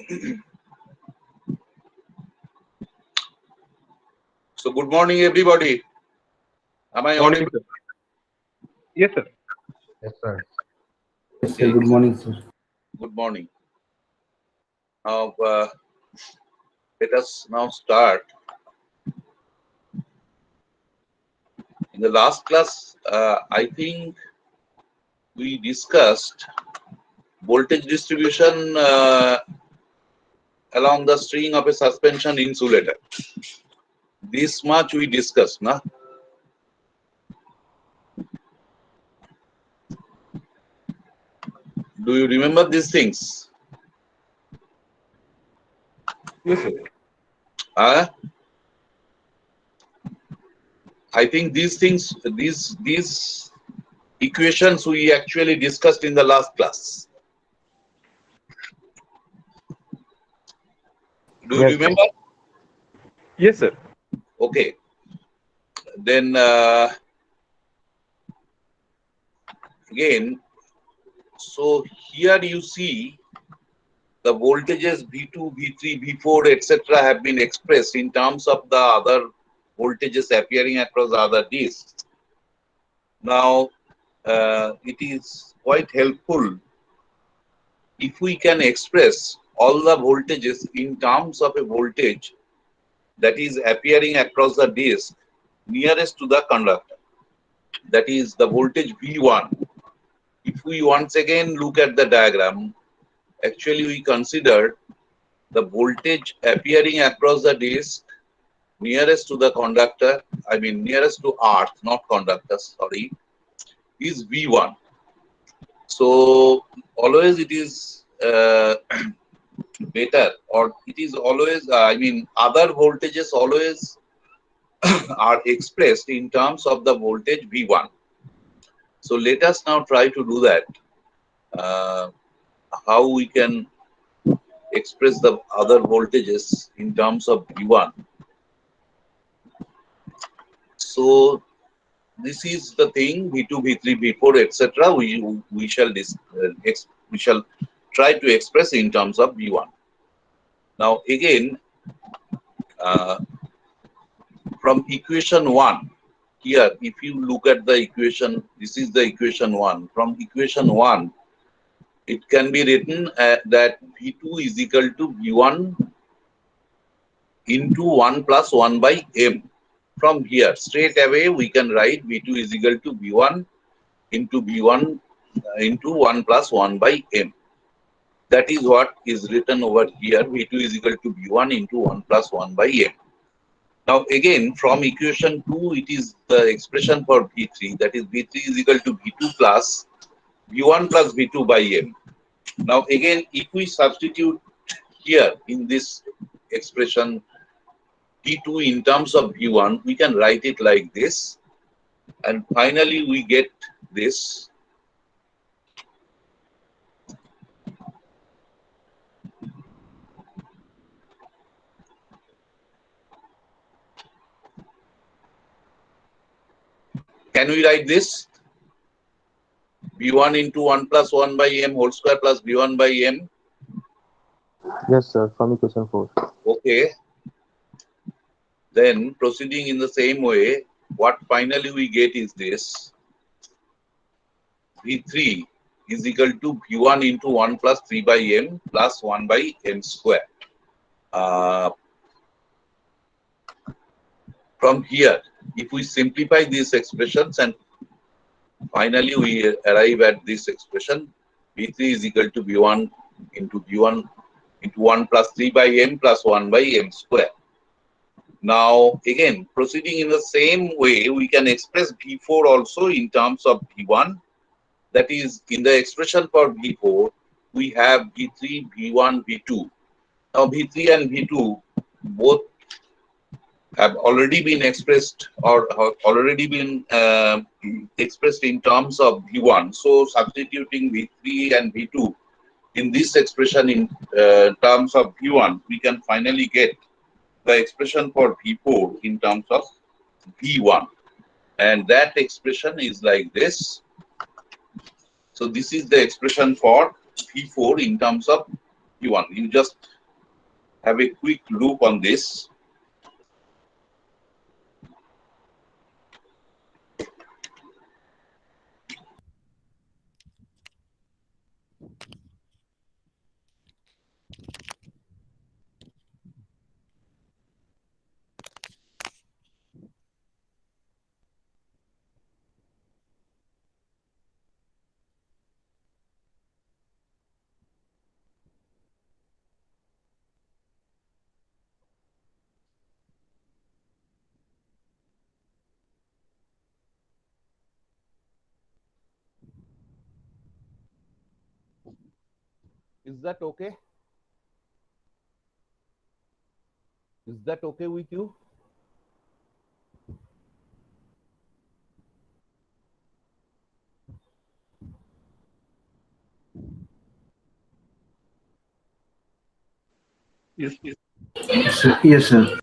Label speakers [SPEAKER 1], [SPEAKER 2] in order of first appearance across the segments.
[SPEAKER 1] So good morning, everybody. Am I
[SPEAKER 2] Morning,
[SPEAKER 1] audible?
[SPEAKER 2] sir. Yes, sir.
[SPEAKER 3] Yes, sir.
[SPEAKER 4] Yes, sir.
[SPEAKER 1] Okay.
[SPEAKER 4] Good morning, sir.
[SPEAKER 1] Good morning. Now let us now start. In the last class, I think we discussed voltage distribution along the string of a suspension insulator. This much we discussed, na? Do you remember these things?
[SPEAKER 2] Yes, sir.
[SPEAKER 1] Uh, I think these things, these equations we actually discussed in the last class. Do you
[SPEAKER 3] Yes, sir.
[SPEAKER 1] remember?
[SPEAKER 2] Yes, sir.
[SPEAKER 1] Okay. Then again, so here you see the voltages V2, V3, V4, etc. have been expressed in terms of the other voltages appearing across the other disks. Now, it is quite helpful if we can express all the voltages in terms of a voltage that is appearing across the disk nearest to the conductor. That is the voltage V1. If we once again look at the diagram, actually we consider the voltage appearing across the disk nearest to the conductor, I mean nearest to earth, not conductor, sorry, is V1. So always it is better, or it is always, I mean other voltages always are expressed in terms of the voltage V1. So let us now try to do that. How we can express the other voltages in terms of V1. So this is the thing, V2, V3, V4, etc. We shall we shall try to express in terms of V1. Now again, uh, from equation 1, here if you look at the equation, this is the equation 1. From equation 1, it can be written that V2 is equal to V1 into 1 plus 1 by M. From here, straight away we can write V2 is equal to V1 into V1 into 1 plus 1 by M. That is what is written over here. V2 is equal to V1 into 1 plus 1 by M. Now again, from equation 2, it is the expression for V3. That is V3 is equal to V2 plus V1 plus V2 by M. Now again, if we substitute here in this expression V2 in terms of V1, we can write it like this. And finally, we get this. Can we write this? V1 into 1 plus 1 by M whole square plus V1 by M.
[SPEAKER 3] Yes, sir. From equation 4.
[SPEAKER 1] Okay. Then proceeding in the same way, what finally we get is this. V3 is equal to V1 into 1 plus 3 by M plus 1 by M square. From here, if we simplify these expressions and finally we arrive at this expression, V3 is equal to V1 into 1 plus 3 by M plus 1 by M square. Now again, proceeding in the same way, we can express V4 also in terms of V1. That is, in the expression for V4, we have V3, V1, V2. Now V3 and V2 both have already been expressed or have already been expressed in terms of V1. So substituting V3 and V2 in this expression in terms of V1, we can finally get the expression for V4 in terms of V1. And that expression is like this. So this is the expression for V4 in terms of V1. You just have a quick look on this.
[SPEAKER 4] Is that okay? Is that okay with you?
[SPEAKER 2] Yes, yes.
[SPEAKER 5] Yes, sir.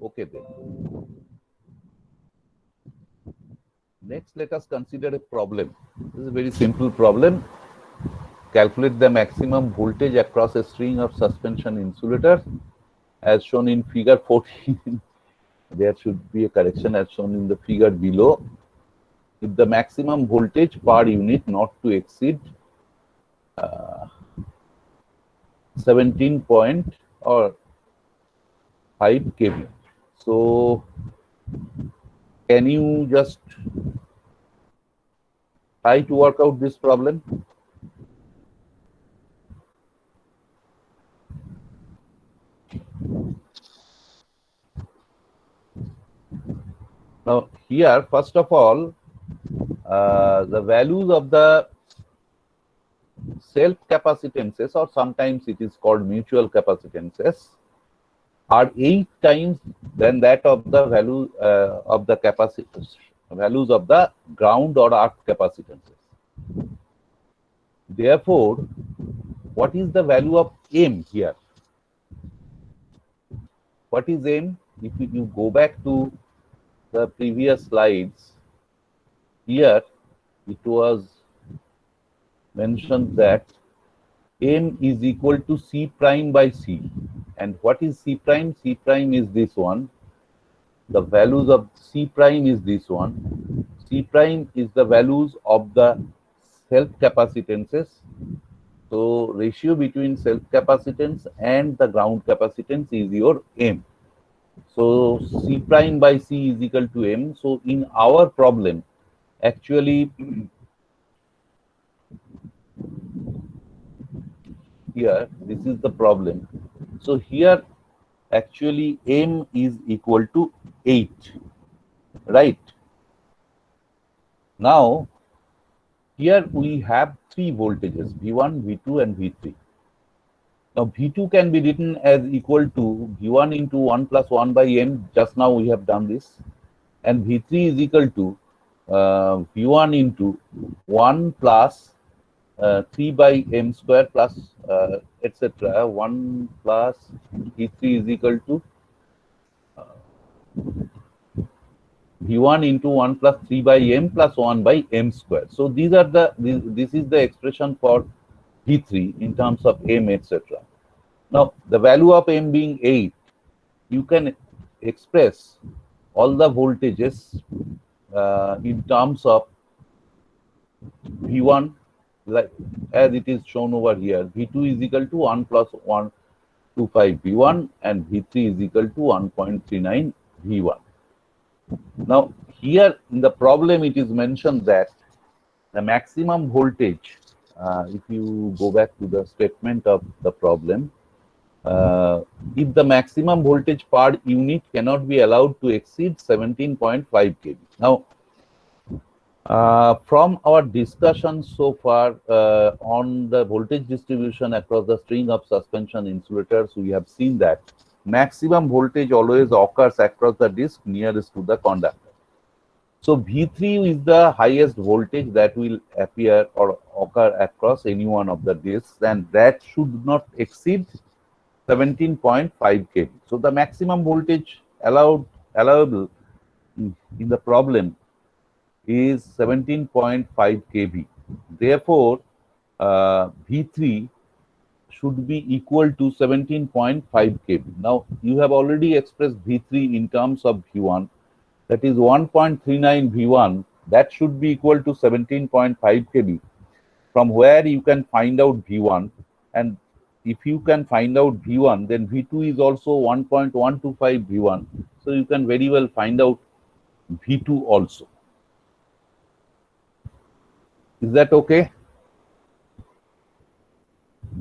[SPEAKER 4] Okay then. Next, let us consider a problem. This is a very simple problem. Calculate the maximum voltage across a string of suspension insulators as shown in figure 14. There should be a correction as shown in the figure below. If the maximum voltage per unit not to exceed 17 point or 5 kV. So, can you just try to work out this problem? Now, here, first of all, the values of the self capacitances, or sometimes it is called mutual capacitances, are 8 times than that of the value of the values of the ground or earth capacitances. Therefore, what is the value of M here? What is M? If you go back to the previous slides, here it was mentioned that M is equal to C prime by C. And what is C prime? C prime is this one. The values of C prime is this one. C prime is the values of the self capacitances. So ratio between self capacitance and the ground capacitance is your M. So C prime by C is equal to M. So in our problem, actually here, this is the problem. So here actually M is equal to 8, right? Now here we have 3 voltages, V1, V2 and V3. Now V2 can be written as equal to V1 into 1 plus 1 by M. Just now we have done this. And V3 is equal to V1 into 1 plus 3 by M square plus etc. 1 plus V3 is equal to V1 into 1 plus 3 by M plus 1 by M square. So these are this is the expression for V3 in terms of M, etc. Now the value of M being 8, you can express all the voltages in terms of V1, like as it is shown over here. V2 is equal to 1 plus 125 V1 and V3 is equal to 1.39 V1. Now here in the problem it is mentioned that the maximum voltage, if you go back to the statement of the problem, if the maximum voltage per unit cannot be allowed to exceed 17.5 kV. Now from our discussion so far on the voltage distribution across the string of suspension insulators, we have seen that maximum voltage always occurs across the disc nearest to the conductor. So V3 is the highest voltage that will appear or occur across any one of the discs, and that should not exceed 17.5 kV. So the maximum voltage allowable in the problem is 17.5 kV. Therefore, V3 should be equal to 17.5 kV. Now, you have already expressed V3 in terms of V1, that is 1.39 V1, that should be equal to 17.5 kV, from where you can find out V1. And if you can find out V1, then V2 is also 1.125 V1. So you can very well find out V2 also. Is that okay?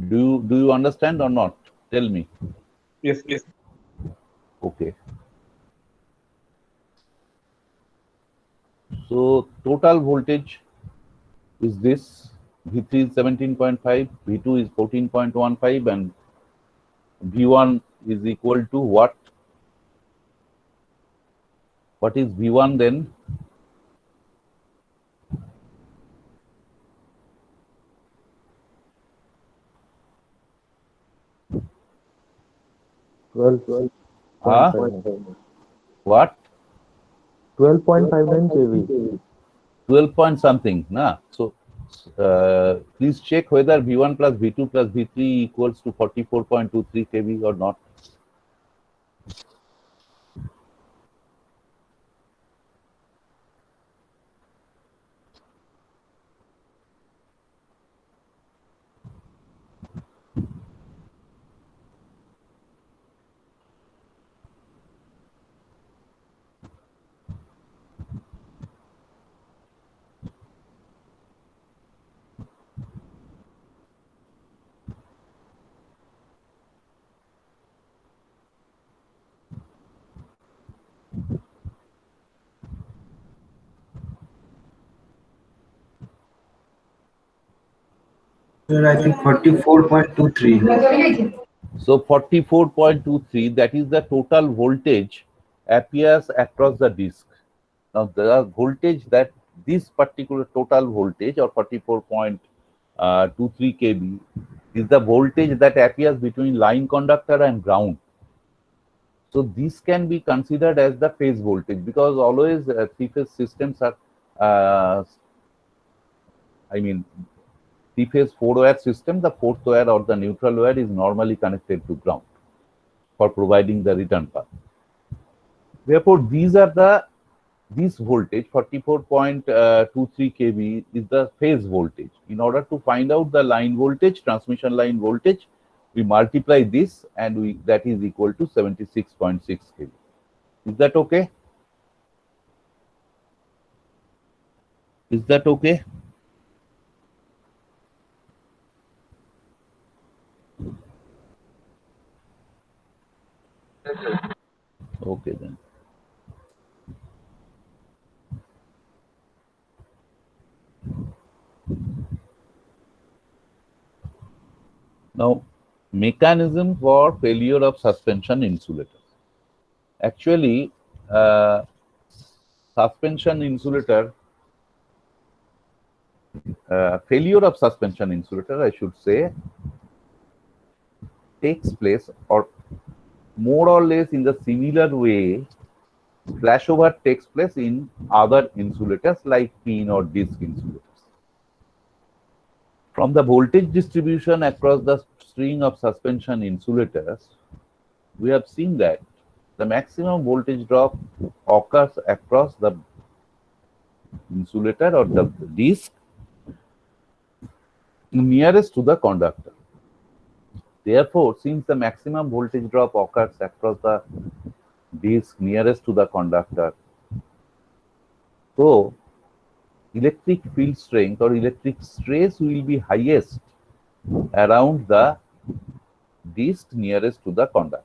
[SPEAKER 4] Do you understand or not? Tell me.
[SPEAKER 2] Yes, yes.
[SPEAKER 4] Okay. So total voltage is this. V3 is 17.5, V2 is 14.15, and V1 is equal to what? What is V1 then? Huh? What?
[SPEAKER 3] 12.59 kV.
[SPEAKER 4] 12 point something, na? So please check whether V1 plus V2 plus V3 equals to 44.23 kV or not.
[SPEAKER 5] Sir, I think 44.23.
[SPEAKER 4] So 44.23, that is the total voltage appears across the disk. Now the voltage that this particular total voltage or 44.23 kV is the voltage that appears between line conductor and ground. So this can be considered as the phase voltage, because always three-phase systems are, three-phase four-wire system, the fourth wire or the neutral wire is normally connected to ground for providing the return path. Therefore, this voltage 44.23 kV is the phase voltage. In order to find out the line voltage, transmission line voltage, we multiply this and that is equal to 76.6 kV. Is that okay? Is that okay? Okay then. Now, mechanism for failure of suspension insulators. Actually, suspension insulator, failure of suspension insulator, I should say, takes place, or more or less in the similar way, flashover takes place in other insulators like pin or disc insulators. From the voltage distribution across the string of suspension insulators, we have seen that the maximum voltage drop occurs across the insulator or the disc nearest to the conductor. Therefore, since the maximum voltage drop occurs across the disc nearest to the conductor, so electric field strength or electric stress will be highest around the disc nearest to the conductor.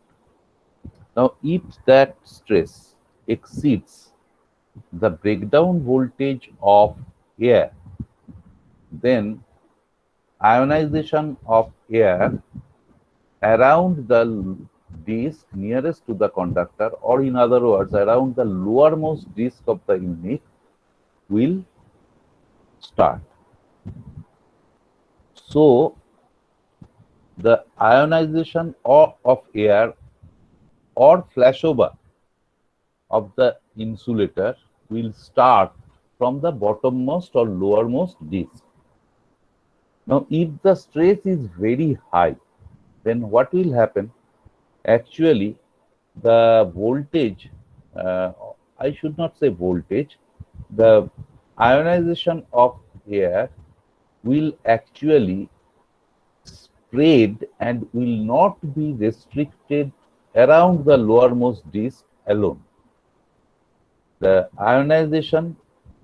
[SPEAKER 4] Now, if that stress exceeds the breakdown voltage of air, then ionization of air around the disc nearest to the conductor, or in other words, around the lowermost disc of the unit, will start. So, the ionization of air or flashover of the insulator will start from the bottommost or lowermost disk. Now, if the stress is very high, then what will happen? Actually, the voltage, I should not say voltage, the ionization of air will actually spread and will not be restricted around the lowermost disk alone. The ionization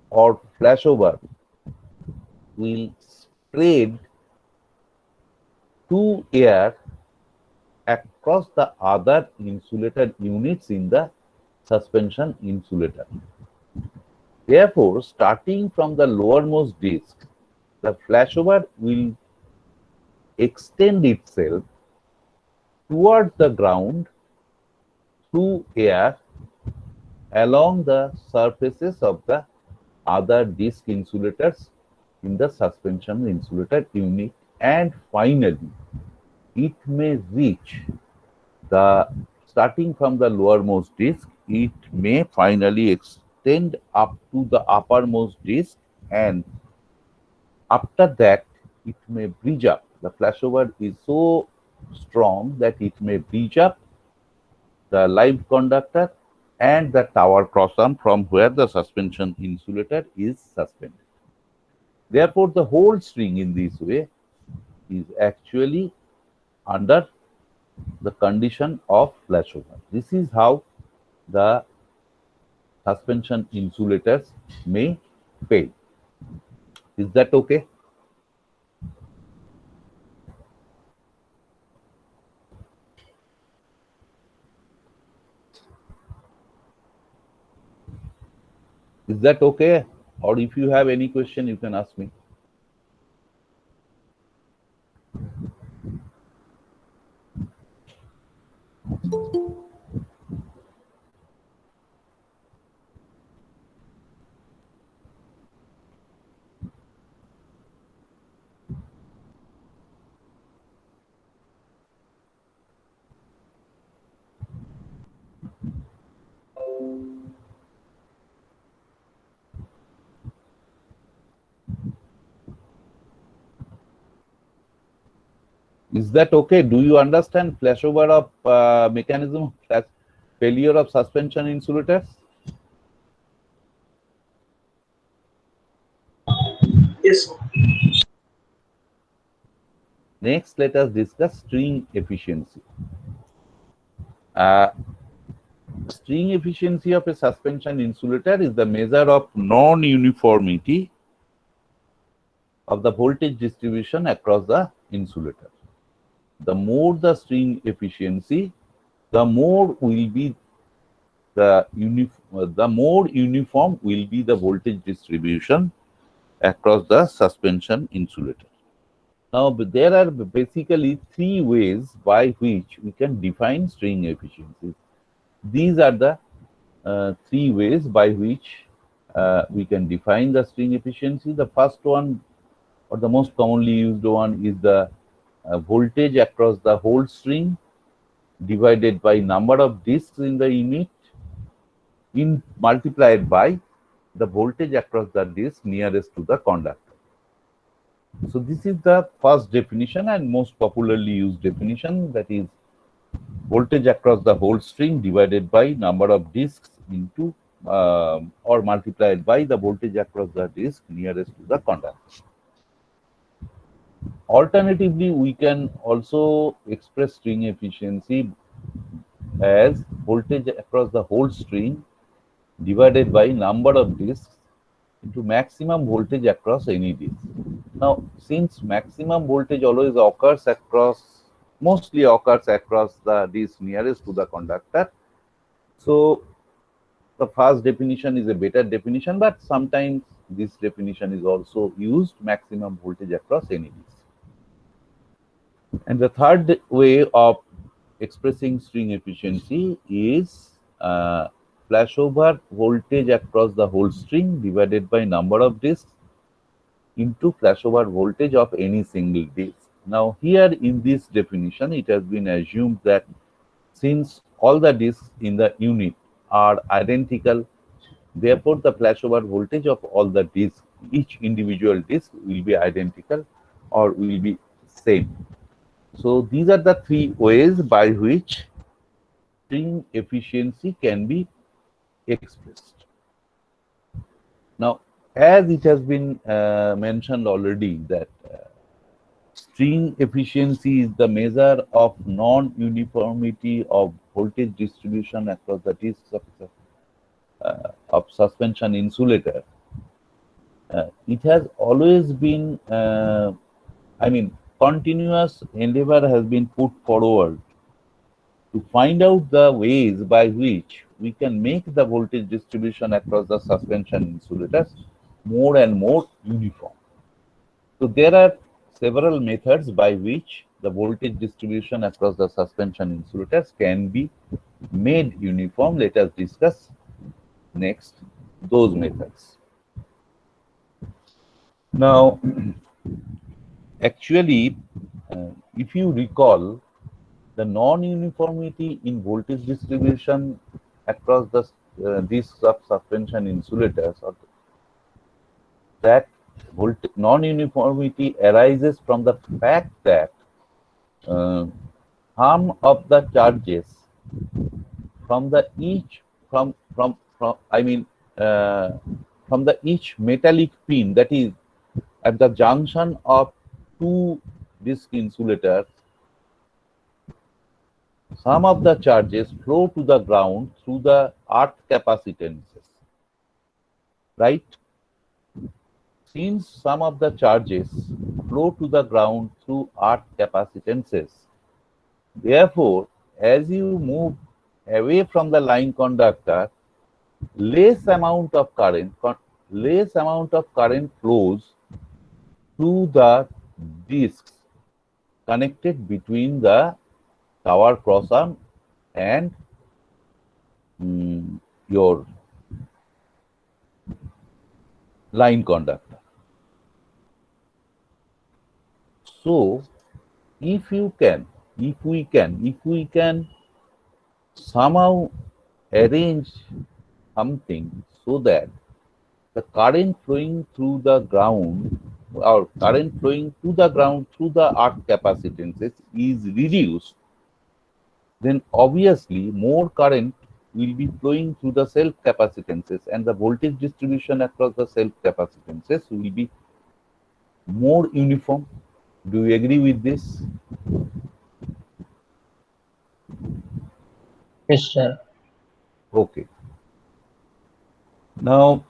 [SPEAKER 4] or flashover will spread to air across the other insulated units in the suspension insulator. Therefore, starting from the lowermost disk, the flashover will extend itself towards the ground through air along the surfaces of the other disk insulators in the suspension insulator unit, and finally it may reach the, starting from the lowermost disk, it may finally extend up to the uppermost disk, and after that it may bridge up. The flashover is so strong that it may bridge up the live conductor and the tower cross arm from where the suspension insulator is suspended. Therefore, the whole string in this way is actually under the condition of flashover. This is how the suspension insulators may fail. Is that okay? Is that okay? Or if you have any question, you can ask me. Is that okay? Do you understand flashover of mechanism of failure of suspension insulators?
[SPEAKER 5] Yes.
[SPEAKER 4] Next, let us discuss string efficiency. String efficiency of a suspension insulator is the measure of non-uniformity of the voltage distribution across the insulator. The more the string efficiency, the more will be the more uniform will be the voltage distribution across the suspension insulator. Now, there are basically three ways by which we can define string efficiency. These are the three ways by which we can define the string efficiency. The first one, or the most commonly used one, is the voltage across the whole string divided by number of disks in the unit multiplied by the voltage across the disk nearest to the conductor. So this is the first definition and most popularly used definition, that is voltage across the whole string divided by number of disks into or multiplied by the voltage across the disk nearest to the conductor. Alternatively, we can also express string efficiency as voltage across the whole string divided by number of disks into maximum voltage across any disk. Now, since maximum voltage always occurs across, mostly occurs across the disk nearest to the conductor, so the first definition is a better definition, but sometimes this definition is also used, maximum voltage across any disk. And the third way of expressing string efficiency is flashover voltage across the whole string divided by number of disks into flashover voltage of any single disk. Now, here in this definition, it has been assumed that since all the disks in the unit are identical. Therefore, the flashover voltage of all the disks, each individual disk will be identical or will be same. So these are the three ways by which string efficiency can be expressed. Now, as it has been mentioned already that string efficiency is the measure of non-uniformity of voltage distribution across the disks of suspension insulator. It has always been, continuous endeavor has been put forward to find out the ways by which we can make the voltage distribution across the suspension insulators more and more uniform. So there are several methods by which the voltage distribution across the suspension insulators can be made uniform. Let us discuss next those methods. Now, actually, if you recall, the non-uniformity in voltage distribution across the disks of suspension insulators, or that non-uniformity arises from the fact that some of the charges from the each from the each metallic pin, that is at the junction of two disk insulators, some of the charges flow to the ground through the earth capacitances, right? Since some of the charges flow to the ground through earth capacitances, therefore, as you move away from the line conductor, less amount of current flows through the discs connected between the tower cross-arm and your line conductor. So, if we can somehow arrange something so that the current flowing through the ground or current flowing to the ground through the earth capacitances is reduced, then obviously more current will be flowing through the self capacitances and the voltage distribution across the self capacitances will be more uniform. Do you agree with this?
[SPEAKER 6] Yes, sir.
[SPEAKER 4] Okay. Now,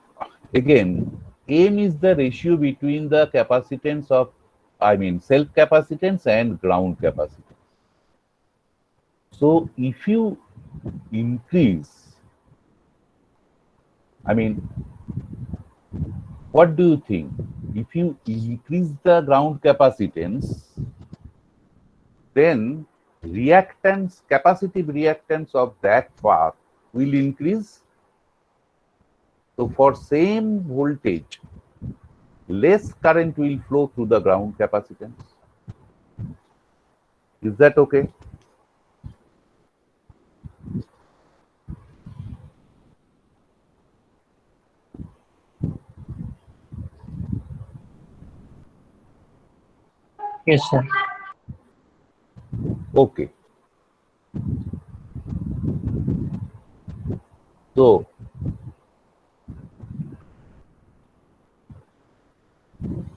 [SPEAKER 4] again, M is the ratio between the capacitance of, self capacitance and ground capacitance. So, if you increase, what do you think? If you increase the ground capacitance, then capacitive reactance of that path will increase. So for same voltage, less current will flow through the ground capacitance. Is that okay?
[SPEAKER 6] Yes, sir.
[SPEAKER 4] Okay. So,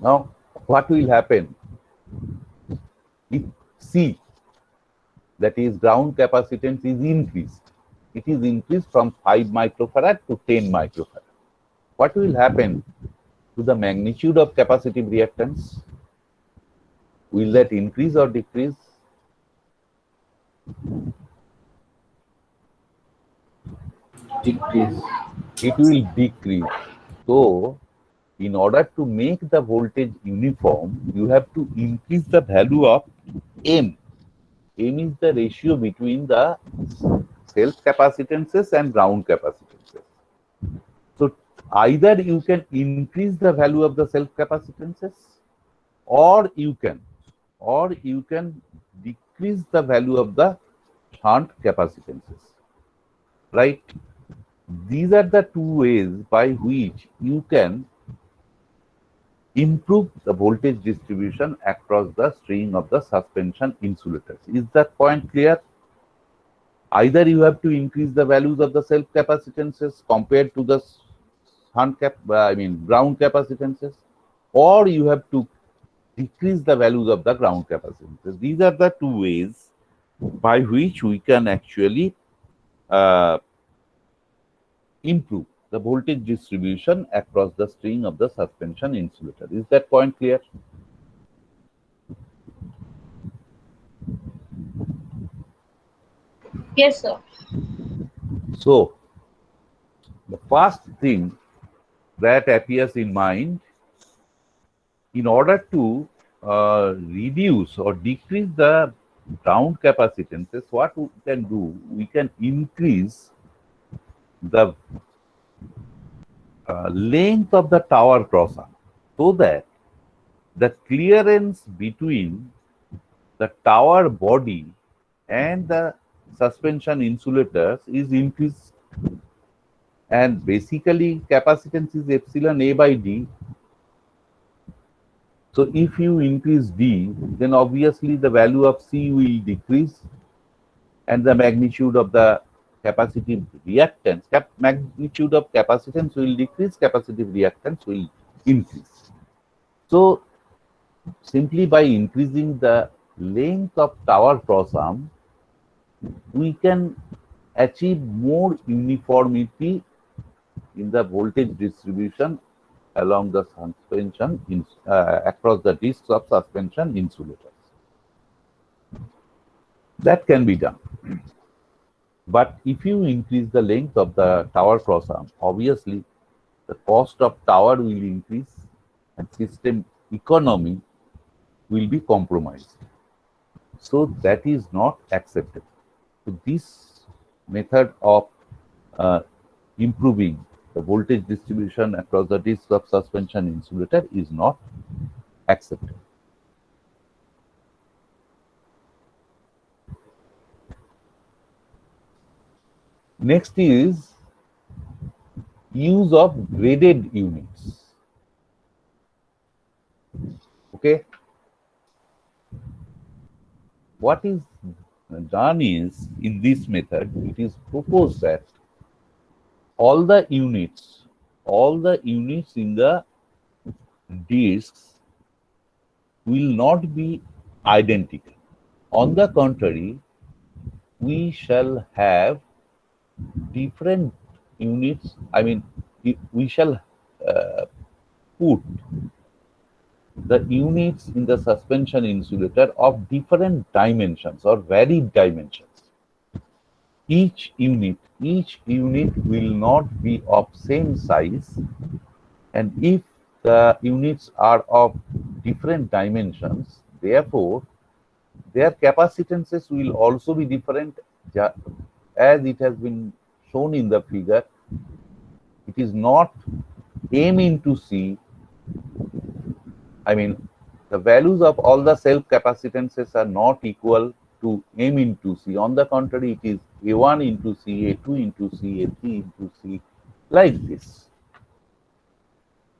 [SPEAKER 4] now what will happen if C, that is ground capacitance, is increased? It is increased from 5 microfarad to 10 microfarad. What will happen to the magnitude of capacitive reactance? Will that increase or decrease?
[SPEAKER 5] Decrease.
[SPEAKER 4] It will decrease. So, in order to make the voltage uniform, you have to increase the value of M. M is the ratio between the self capacitances and ground capacitances. So, either you can increase the value of the self capacitances, or you can decrease the value of the shunt capacitances, right? These are the two ways by which you can improve the voltage distribution across the string of the suspension insulators. Is that point clear? Either you have to increase the values of the self capacitances compared to the ground capacitances, or you have to decrease the values of the ground capacitances. These are the two ways by which we can actually improve the voltage distribution across the string of the suspension insulator. Is that point clear?
[SPEAKER 6] Yes, sir.
[SPEAKER 4] So, the first thing that appears in mind, in order to reduce or decrease the ground capacitances, what we can do, we can increase the length of the tower cross arm so that the clearance between the tower body and the suspension insulators is increased, and basically capacitance is epsilon A by D. So if you increase D, then obviously the value of C will decrease and the magnitude of the capacitive reactance, magnitude of capacitance will decrease, capacitive reactance will increase. So simply by increasing the length of tower cross arm, we can achieve more uniformity in the voltage distribution along the suspension across the discs of suspension insulators. That can be done. But if you increase the length of the tower cross arm, obviously the cost of tower will increase and system economy will be compromised. So that is not acceptable. So this method of improving the voltage distribution across the discs of suspension insulator is not acceptable. Next is use of graded units. Okay. What is done is, in this method, it is proposed that all the units in the discs will not be identical. On the contrary, we shall have different units. I mean, we shall put the units in the suspension insulator of different dimensions or varied dimensions. Each unit will not be of same size, and if the units are of different dimensions, therefore their capacitances will also be different, as it has been shown in the figure. It is not M into C. I mean, the values of all the self capacitances are not equal to M into C. On the contrary, it is A1 into C, A2 into C, A3 into C, like this.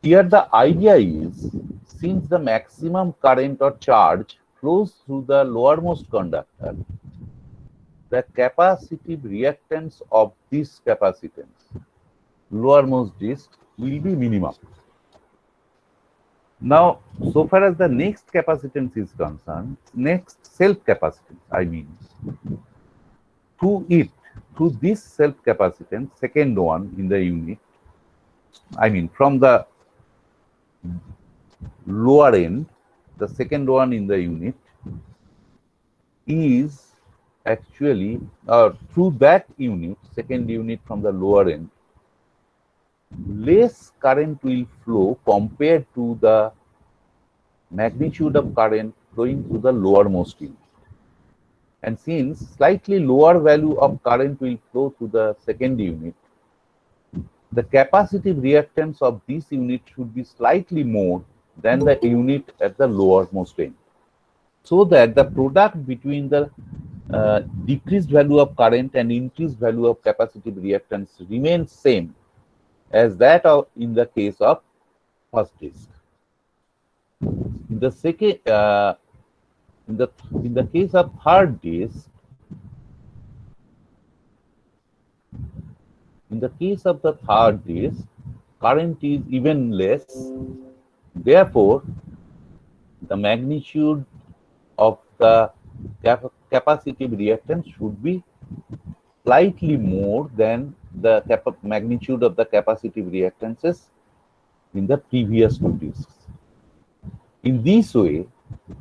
[SPEAKER 4] Here the idea is, since the maximum current or charge flows through the lowermost conductor, the capacitive reactance of this capacitance, lowermost disc, will be minimum. Now, so far as the next capacitance is concerned, next self-capacitance, I mean, through this self-capacitance, second one in the unit, I mean, from the lower end, the second one in the unit is actually, through that unit, second unit from the lower end, less current will flow compared to the magnitude of current flowing through the lowermost unit. And since slightly lower value of current will flow through the second unit, the capacitive reactance of this unit should be slightly more than the unit at the lowermost end, so that the product between the decreased value of current and increased value of capacitive reactance remains same as that of in the case of first disk. In the second, in the case of third disk, current is even less. Therefore, the magnitude of the capacitive reactance should be slightly more than the magnitude of the capacitive reactances in the previous two disks. In this way,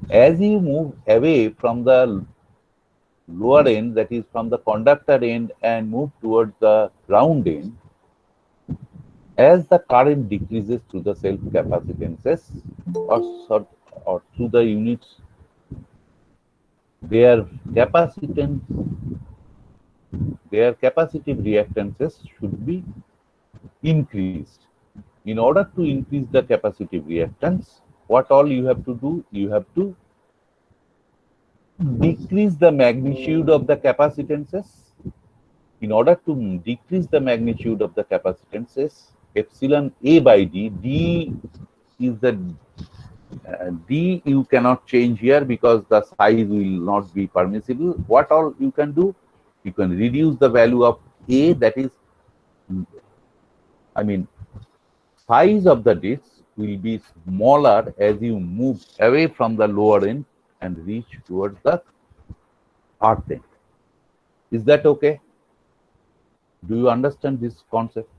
[SPEAKER 4] as you move away from the lower end, that is from the conductor end, and move towards the ground end, as the current decreases through the self capacitances or through the units, their capacitive reactances should be increased. In order to increase the capacitive reactance, what all you have to do? You have to decrease the magnitude of the capacitances. In order to decrease the magnitude of the capacitances, epsilon A by D, D is the D you cannot change here because the size will not be permissible. What all you can do? You can reduce the value of A, that is, size of the disk will be smaller as you move away from the lower end and reach towards the earth end. Is that okay? Do you understand this concept?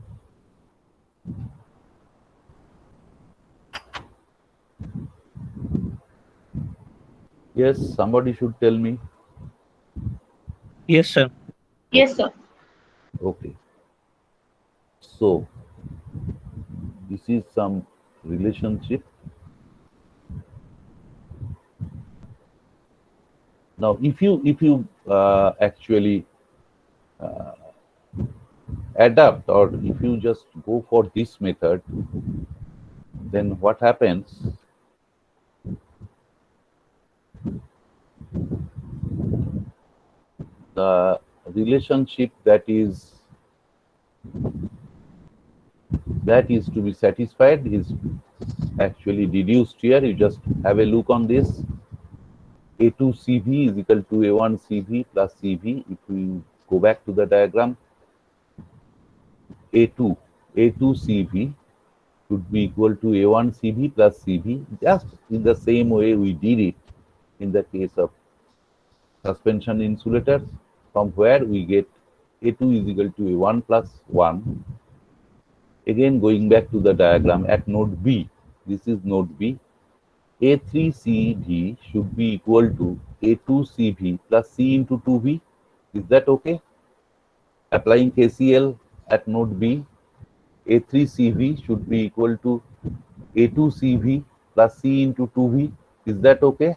[SPEAKER 4] Yes, somebody should tell me.
[SPEAKER 6] Yes, sir.
[SPEAKER 7] Yes, sir.
[SPEAKER 4] Okay. So, this is some relationship. Now, if you actually adapt, or if you just go for this method, then what happens? The relationship that is to be satisfied is actually deduced here. You just have a look on this. A2 CV is equal to A1 CV plus CV. If we go back to the diagram, A2 CV should be equal to A1 CV plus CV, just in the same way we did it in the case of suspension insulators, from where we get A2 is equal to A1 plus 1. Again, going back to the diagram at node B, this is node B, A3CV should be equal to A2CV plus C into 2V. Is that okay? Applying KCL at node B, A3CV should be equal to A2CV plus C into 2V. Is that okay?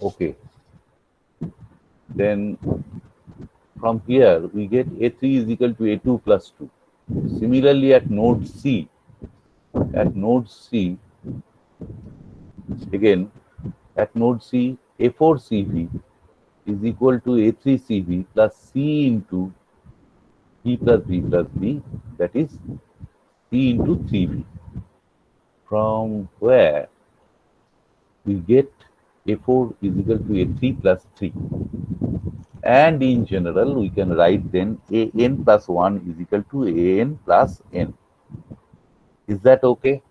[SPEAKER 4] Okay. Then from here we get A3 is equal to A2 plus 2. Similarly, at node C, again, at node C, A4CV is equal to A3CV plus C into B plus B plus B, that is C into 3V. From where we get A4 is equal to A3 plus 3. And in general, we can write then AN plus 1 is equal to AN plus N. Is that okay?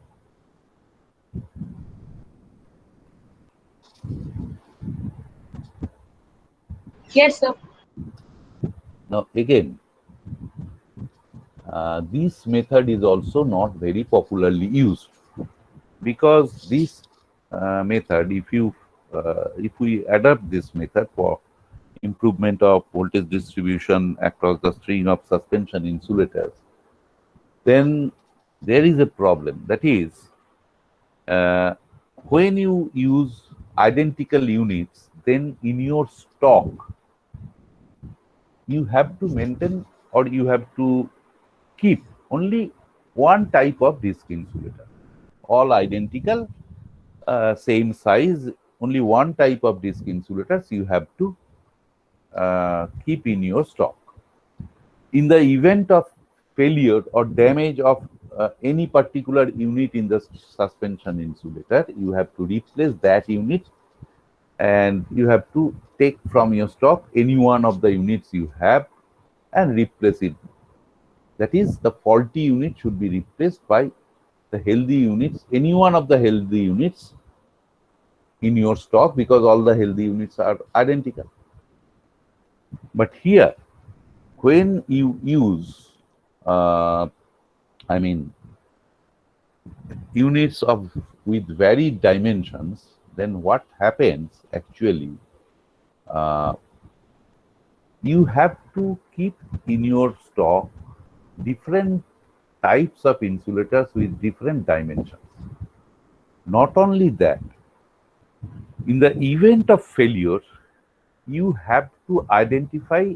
[SPEAKER 7] Yes, sir.
[SPEAKER 4] Now again, this method is also not very popularly used, because this method, if we adopt this method for improvement of voltage distribution across the string of suspension insulators, then there is a problem. That is, when you use identical units, then in your stock, you have to maintain, or you have to keep only one type of disk insulator, all identical, same size, only one type of disc insulators you have to keep in your stock. In the event of failure or damage of any particular unit in the suspension insulator, you have to replace that unit, and you have to take from your stock any one of the units you have and replace it. That is, the faulty unit should be replaced by the healthy units, any one of the healthy units in your stock, because all the healthy units are identical. But here, when you use, units with varied dimensions, then what happens actually? You have to keep in your stock different types of insulators with different dimensions. Not only that, in the event of failure, you have to identify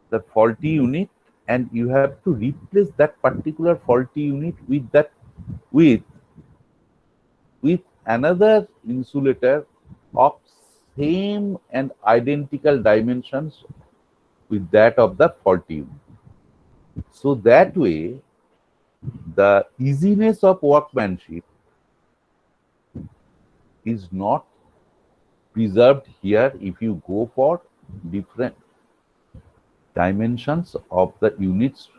[SPEAKER 4] the faulty unit, and you have to replace that particular faulty unit with another insulator of same and identical dimensions with that of the faulty unit. So that way, the easiness of workmanship is not preserved here if you go for different dimensions of the units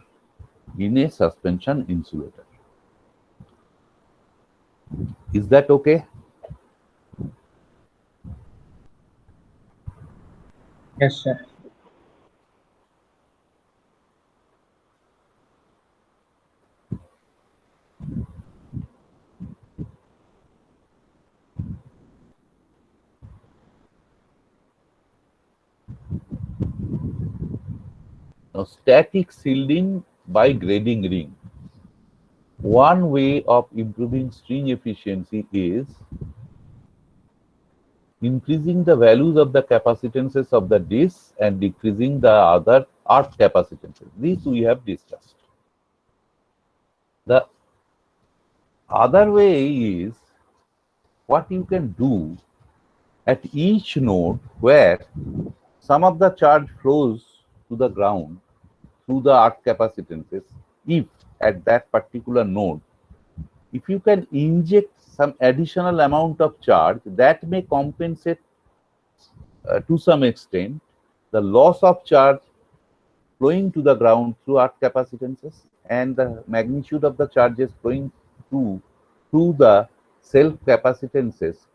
[SPEAKER 4] in a suspension insulator. Is that okay?
[SPEAKER 5] Yes, sir.
[SPEAKER 4] Now, static shielding by grading ring. One way of improving string efficiency is increasing the values of the capacitances of the disc and decreasing the other earth capacitances. This we have discussed. The other way is what you can do at each node where some of the charge flows to the ground through the earth capacitances. If at that particular node, if you can inject some additional amount of charge, that may compensate to some extent the loss of charge flowing to the ground through earth capacitances, and the magnitude of the charges flowing through the self capacitances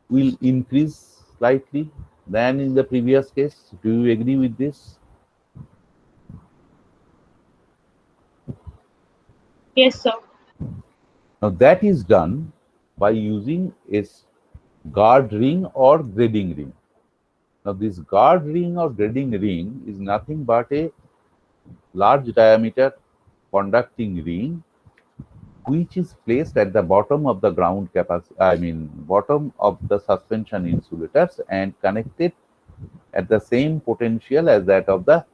[SPEAKER 4] will increase slightly than in the previous case. Do you agree with this?
[SPEAKER 7] Yes, sir.
[SPEAKER 4] Now that is done by using a guard ring or grading ring. Now this guard ring or grading ring is nothing but a large diameter conducting ring which is placed at the bottom of the ground bottom of the suspension insulators and connected at the same potential as that of the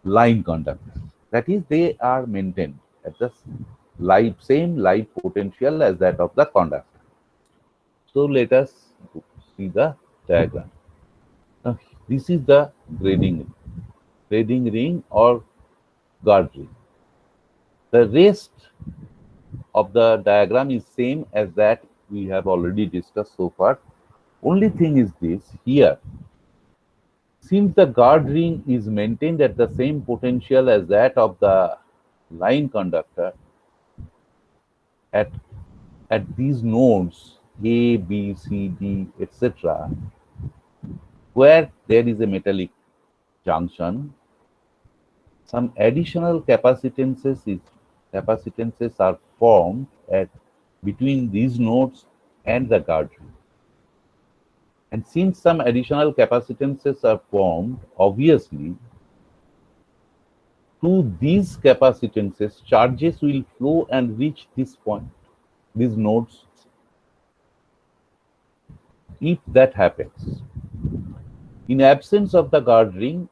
[SPEAKER 4] line conductor. That is, they are maintained at the same light potential as that of the conductor. So let us see the diagram. Now, this is the grading ring or guard ring. The rest of the diagram is same as that we have already discussed so far. Only thing is this here. Since the guard ring is maintained at the same potential as that of the line conductor, at these nodes A, B, C, D, etc., where there is a metallic junction, some additional capacitances are formed between these nodes and the guard ring. And since some additional capacitances are formed, obviously, to these capacitances, charges will flow and reach this point, these nodes. If that happens, in absence of the guard ring,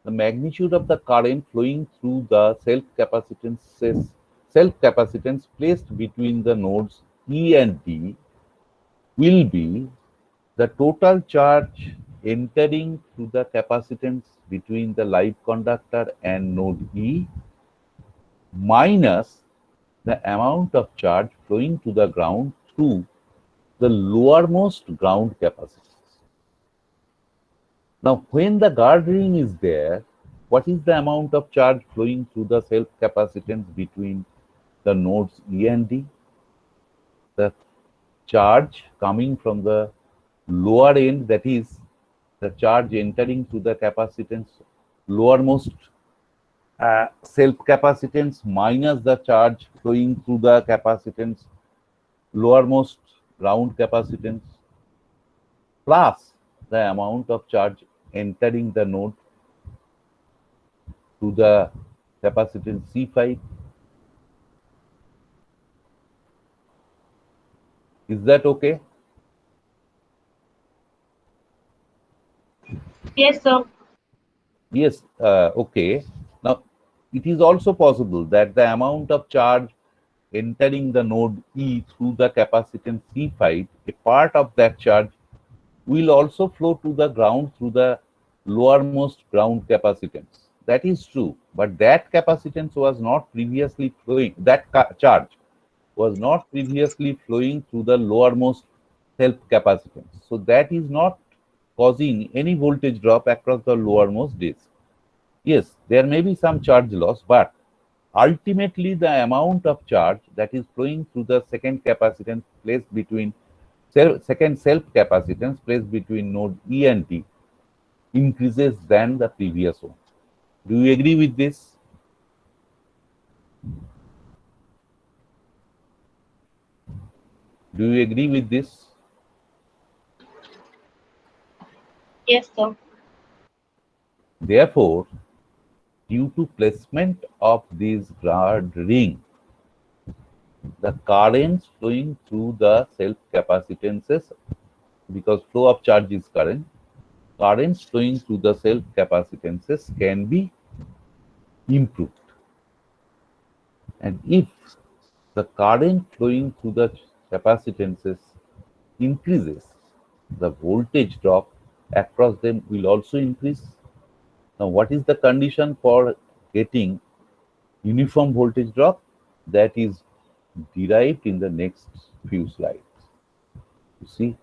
[SPEAKER 4] the magnitude of the current flowing through the self capacitances self-capacitance placed between the nodes E and D will be the total charge entering through the capacitance between the live conductor and node E minus the amount of charge flowing to the ground through the lowermost ground capacitance. Now, when the guard ring is there, what is the amount of charge flowing through the self-capacitance between the nodes E and D? The charge coming from the lower end, that is the charge entering through the capacitance lowermost self-capacitance minus the charge flowing through the capacitance lowermost ground capacitance plus the amount of charge entering the node to the capacitance C5. Is that okay?
[SPEAKER 7] Yes, sir.
[SPEAKER 4] Yes, okay. Now, it is also possible that the amount of charge entering the node E through the capacitance C5, a part of that charge will also flow to the ground through the lowermost ground capacitance. That is true, but that capacitance was not previously flowing, that charge was not previously flowing through the lowermost self capacitance. So that is not causing any voltage drop across the lowermost disk. Yes, there may be some charge loss, but ultimately the amount of charge that is flowing through the second capacitance placed between second self capacitance placed between node E and D increases than the previous one. Do you agree with this? Do you agree with this?
[SPEAKER 7] Yes, sir.
[SPEAKER 4] Therefore, due to placement of this guard ring, the currents flowing through the self capacitances, because flow of charge is current, currents flowing through the self capacitances can be improved. And if the current flowing through the capacitances increases, the voltage drop across them will also increase. Now, what is the condition for getting uniform voltage drop? That is derived in the next few slides. You see?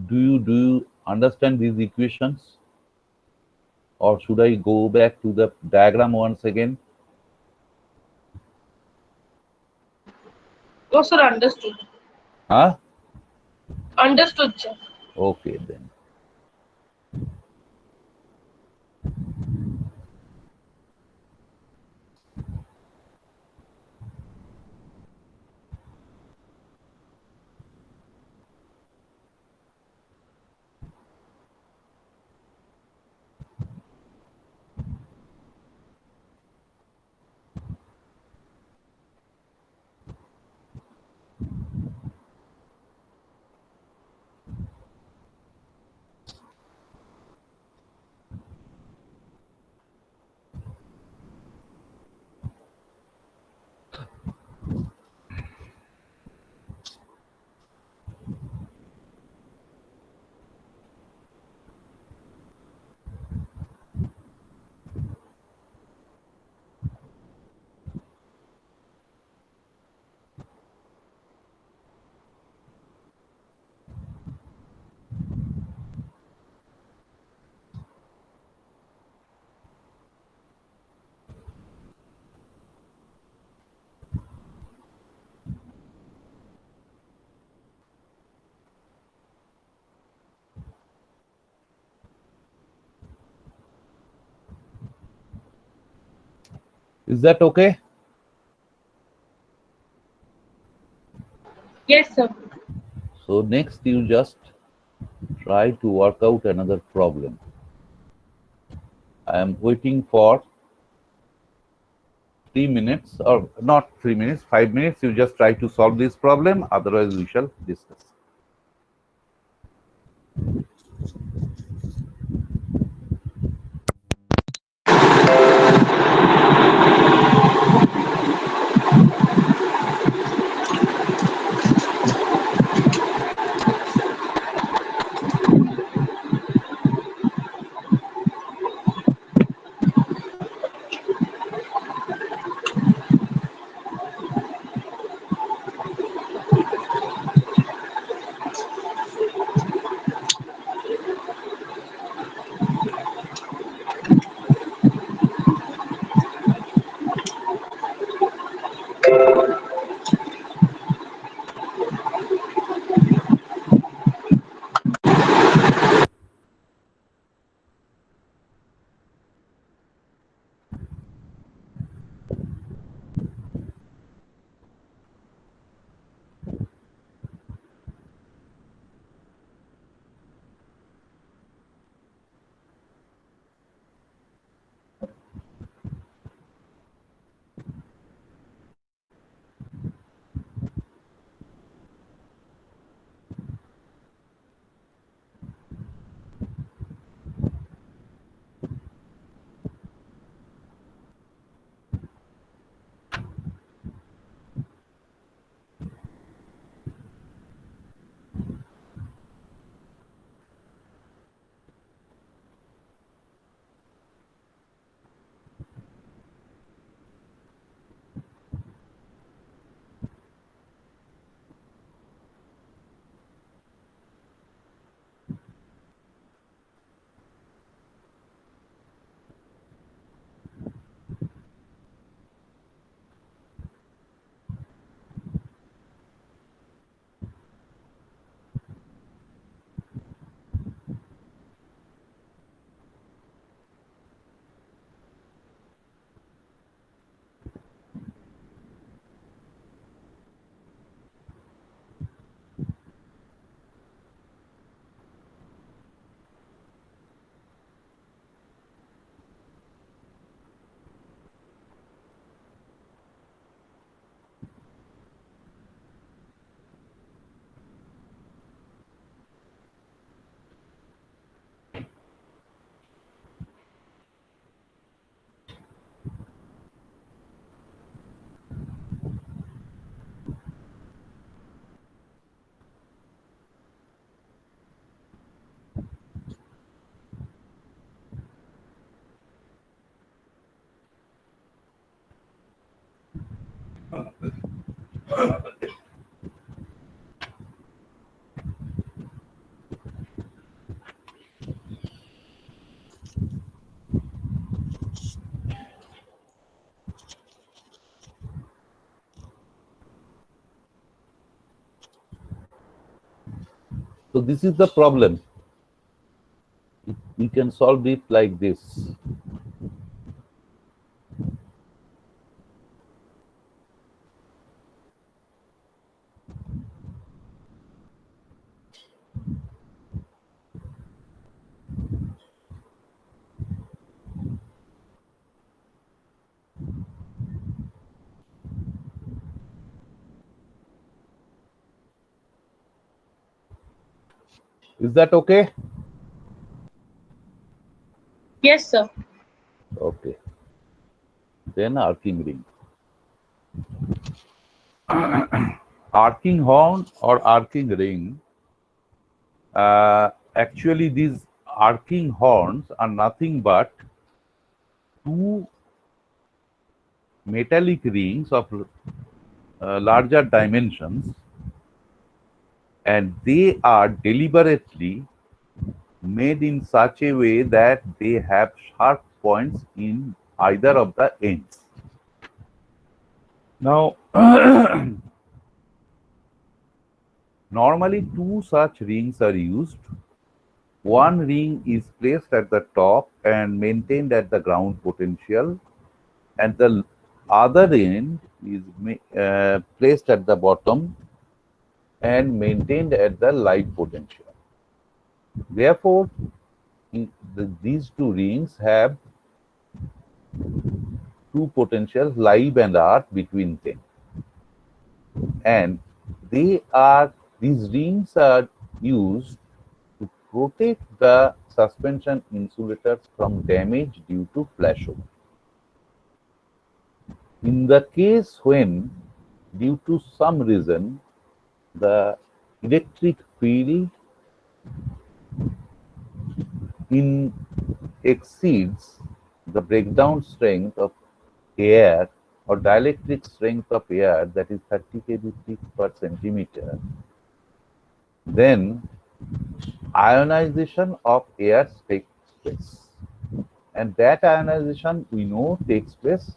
[SPEAKER 4] Do you understand these equations? Or should I go back to the diagram once again?
[SPEAKER 7] Oh, sir, understood.
[SPEAKER 4] Huh?
[SPEAKER 7] Understood, sir.
[SPEAKER 4] Okay then. Is that okay?
[SPEAKER 7] Yes, sir.
[SPEAKER 4] So next you just try to work out another problem. I am waiting for 3 minutes, or not 3 minutes, 5 minutes. You just try to solve this problem. Otherwise, we shall discuss. So this is the problem. We can solve it like this. Is that okay?
[SPEAKER 7] Yes, sir.
[SPEAKER 4] Okay. Then arcing ring. Arcing horn or arcing ring. Actually, these arcing horns are nothing but two metallic rings of larger dimensions, and they are deliberately made in such a way that they have sharp points in either of the ends. Now, normally two such rings are used. One ring is placed at the top and maintained at the ground potential, and the other end is placed at the bottom and maintained at the light potential. Therefore, these two rings have two potentials, live and earth, between them. And these rings are used to protect the suspension insulators from damage due to flashover. In the case when, due to some reason, the electric field exceeds the breakdown strength of air or dielectric strength of air, that is 30 kb per centimeter, then ionization of air takes place. And that ionization, we know, takes place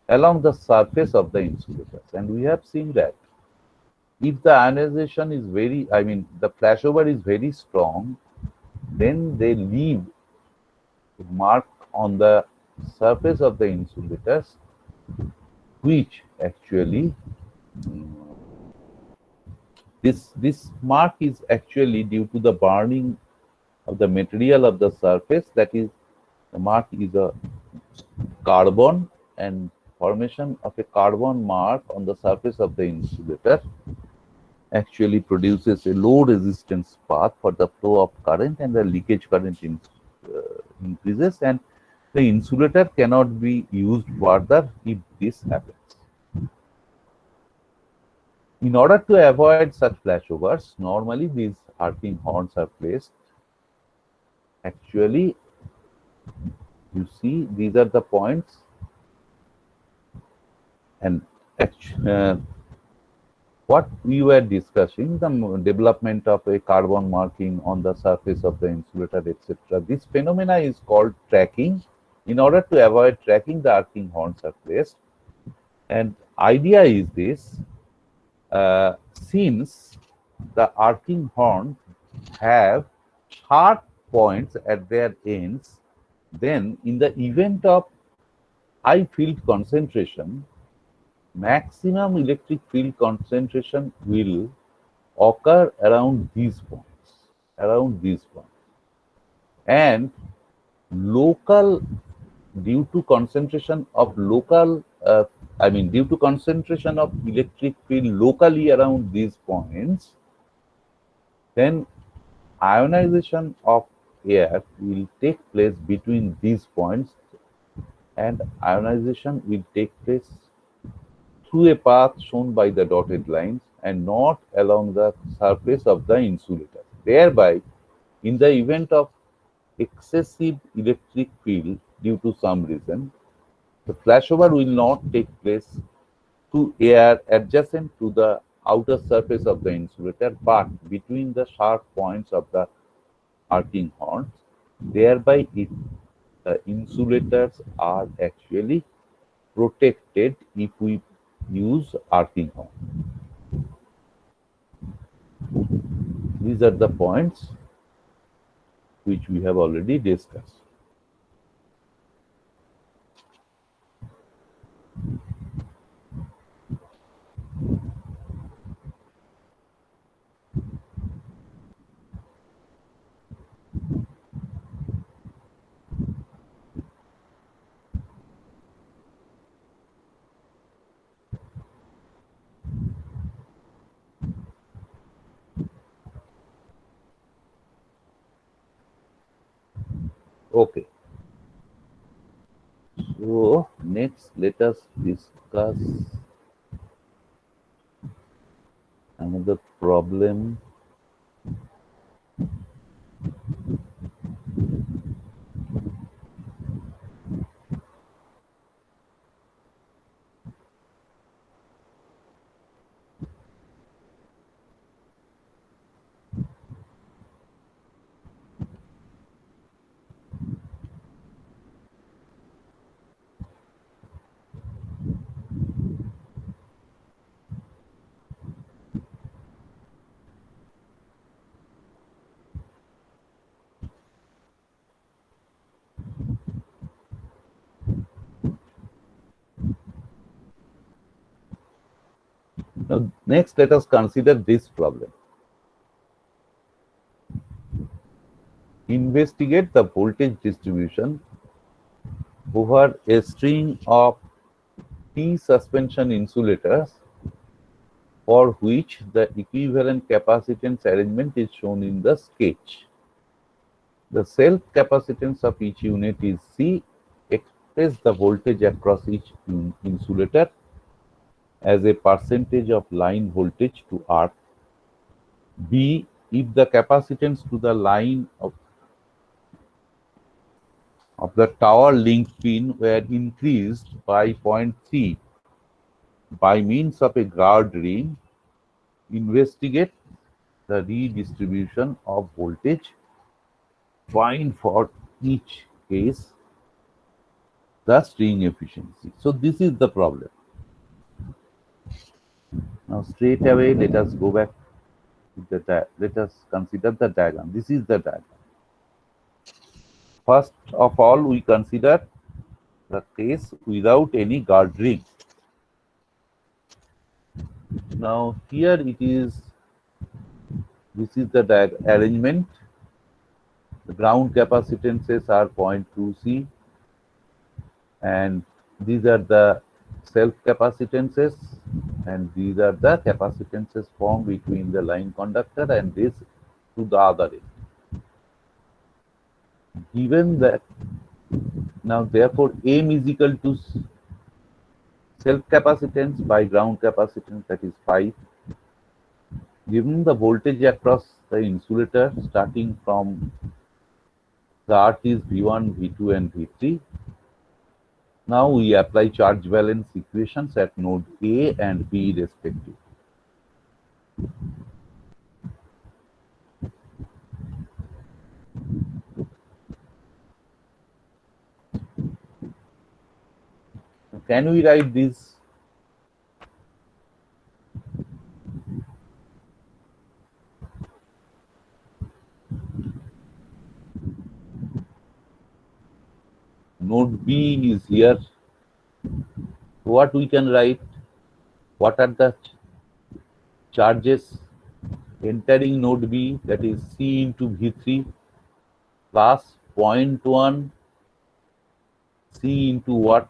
[SPEAKER 4] along the surface of the insulators. And we have seen that if the ionization is the flashover is very strong, then they leave a mark on the surface of the insulators, which actually this mark is actually due to the burning of the material of the surface. That is, the mark is a carbon, and formation of a carbon mark on the surface of the insulator actually produces a low resistance path for the flow of current, and the leakage current increases, and the insulator cannot be used further if this happens. In order to avoid such flashovers, normally these arcing horns are placed. Actually, you see, these are the points, and what we were discussing, the development of a carbon marking on the surface of the insulator, etc. This phenomena is called tracking. In order to avoid tracking, the arcing horns are placed. And idea is this: since the arcing horns have sharp points at their ends, then in the event of high field concentration, maximum electric field concentration will occur around these points, and local, due to concentration of electric field locally around these points, then ionization of air will take place between these points, and ionization will take place through a path shown by the dotted lines and not along the surface of the insulator. Thereby, in the event of excessive electric field due to some reason, the flashover will not take place to air adjacent to the outer surface of the insulator, but between the sharp points of the arcing horns. Thereby, the insulators are actually protected if we use arcing horn. These are the points which we have already discussed. Okay. So next, let us discuss another problem. Now, next, let us consider this problem. Investigate the voltage distribution over a string of T suspension insulators for which the equivalent capacitance arrangement is shown in the sketch. The self-capacitance of each unit is C. Express the voltage across each insulator as a percentage of line voltage to earth. B. If the capacitance to the line of the tower link pin were increased by 0.3 by means of a guard ring, investigate the redistribution of voltage. Find for each case the string efficiency. So this is the problem. Now straight away let us go back to let us consider the diagram. This is the diagram. First of all, we consider the case without any guard ring. Now here it is, this is the arrangement. The ground capacitances are 0.2 C, and these are the self capacitances, and these are the capacitances formed between the line conductor and this to the other end. Given that, now therefore M is equal to self capacitance by ground capacitance, that is 5. Given the voltage across the insulator starting from the earth is V1, V2 and V3. Now we apply charge balance equations at node A and B respectively. Can we write this? Node B is here. What we can write? What are the charges entering node B, that is C into V3 plus 0.1 C into what?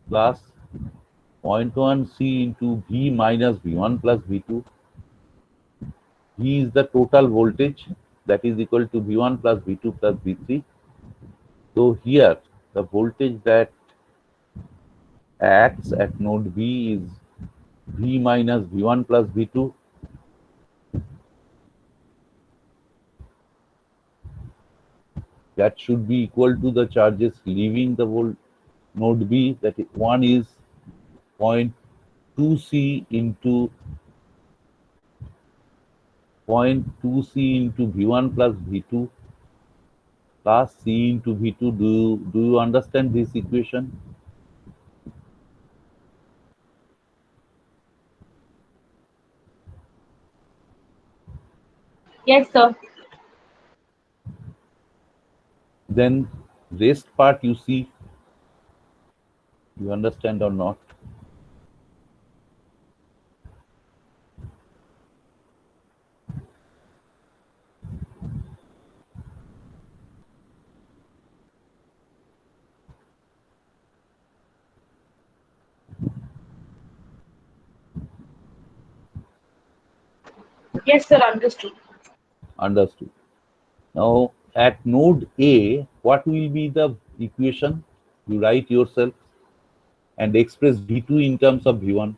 [SPEAKER 4] Plus 0.1 C into V minus V1 plus V2. V is the total voltage, that is equal to V1 plus V2 plus V3. So here the voltage that acts at node B is V minus V1 plus V2. That should be equal to the charges leaving the node B, that is, one is 0.2 C into 0.2 C into V1 plus V2 plus C into V2. Do you understand this equation?
[SPEAKER 7] Yes, sir.
[SPEAKER 4] Then rest part you see, you understand or not?
[SPEAKER 7] Yes, sir. Understood.
[SPEAKER 4] Understood. Now at node A, what will be the equation? You write yourself and express V2 in terms of V1.